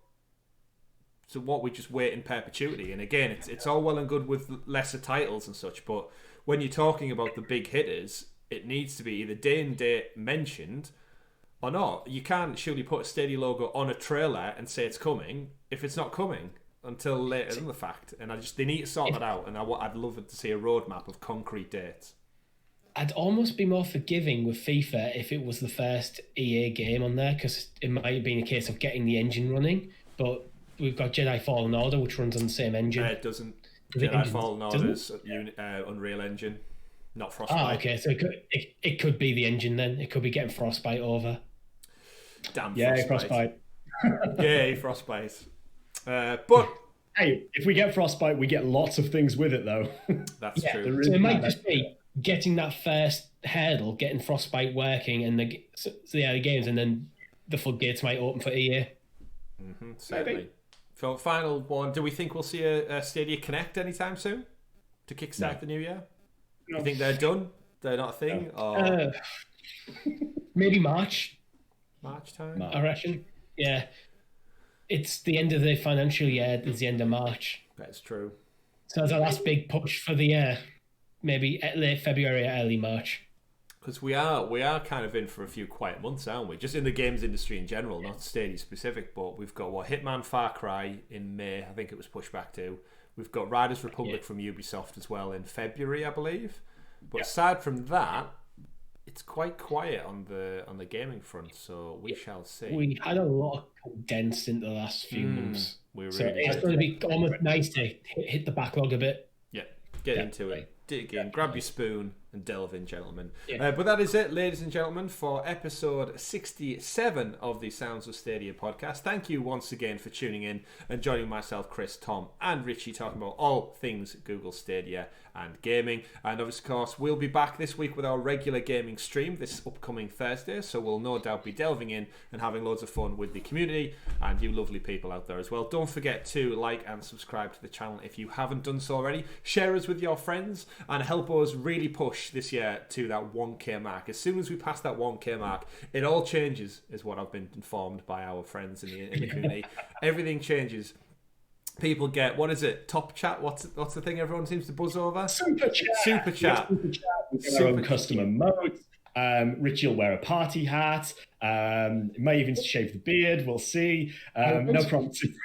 what, we just wait in perpetuity. And again, it's all well and good with lesser titles and such, but when you're talking about the big hitters, it needs to be either day and date mentioned or not. You can't surely put a Stadia logo on a trailer and say it's coming if it's not coming until later in the fact. And they need to sort that out, and I'd love to see a roadmap of concrete dates. I'd almost be more forgiving with FIFA if it was the first EA game on there, because it might have been a case of getting the engine running, but we've got Jedi Fallen Order, which runs on the same engine. It doesn't. Jedi Fallen Order's Unreal Engine, not Frostbite. Okay, so it could be the engine then. It could be getting Frostbite over. Damn Frostbite. Yay, Frostbite. But hey, if we get Frostbite, we get lots of things with it, though. That's true. So it might just be getting that first hurdle, getting Frostbite working, and the games, and then the floodgates might open for EA. Certainly. Maybe. So, final one. Do we think we'll see a Stadia Connect anytime soon to kickstart the new year? No. You think they're done? They're not a thing? No. Or... maybe March. March time? I reckon. Yeah. It's the end of the financial year. It's the end of March. That's true. So it's our last big push for the year. Maybe late February or early March. Because we are kind of in for a few quiet months, aren't we? Just in the games industry in general, not Stadia specific, but we've got Hitman Far Cry in May, I think it was pushed back to. We've got Riders Republic from Ubisoft as well in February, I believe. But aside from that, it's quite quiet on the gaming front, so we shall see. We had a lot condensed into the last few months. Really so it's going to be almost nice to hit the backlog a bit. Yeah, get into it. Dig in, grab your spoon and delve in, gentlemen. Yeah. But that is it, ladies and gentlemen, for episode 67 of the Sounds of Stadia podcast. Thank you once again for tuning in and joining myself, Chris, Tom, and Richie talking about all things Google Stadia and gaming. And of course, we'll be back this week with our regular gaming stream this upcoming Thursday, so we'll no doubt be delving in and having loads of fun with the community and you lovely people out there as well. Don't forget to like and subscribe to the channel if you haven't done so already. Share us with your friends and help us really push this year to that 1K mark. As soon as we pass that 1K mark, it all changes, is what I've been informed by our friends in the community. Everything changes. People get, what is it? Top chat? What's the thing everyone seems to buzz over? Super chat. Super chat. We get our own custom emotes. Richie will wear a party hat. May even shave the beard. We'll see. No promises.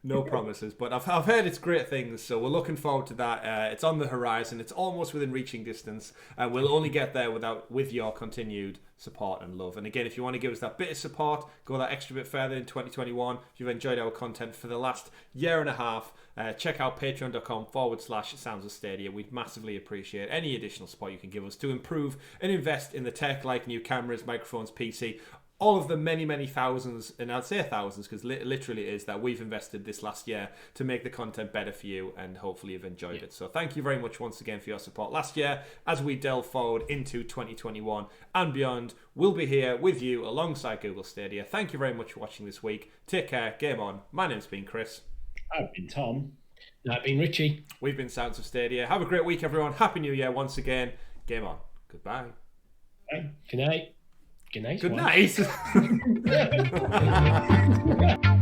No promises, but I've heard it's great things, so we're looking forward to that. It's on the horizon. It's almost within reaching distance, and we'll only get there with your continued support and love. And again, if you want to give us that bit of support, go that extra bit further in 2021. If you've enjoyed our content for the last year and a half, check out patreon.com/Sounds of Stadia. We'd massively appreciate any additional support you can give us to improve and invest in the tech, like new cameras, microphones, PC, all of the many, many thousands, and I'd say thousands because literally it is, that we've invested this last year to make the content better for you, and hopefully you've enjoyed it. So thank you very much once again for your support last year. As we delve forward into 2021 and beyond, we'll be here with you alongside Google Stadia. Thank you very much for watching this week. Take care. Game on. My name's been Chris. I've been Tom. I've been Richie. We've been Sounds of Stadia. Have a great week, everyone. Happy New Year once again. Game on. Goodbye. Bye. Good night. Good night. Good night.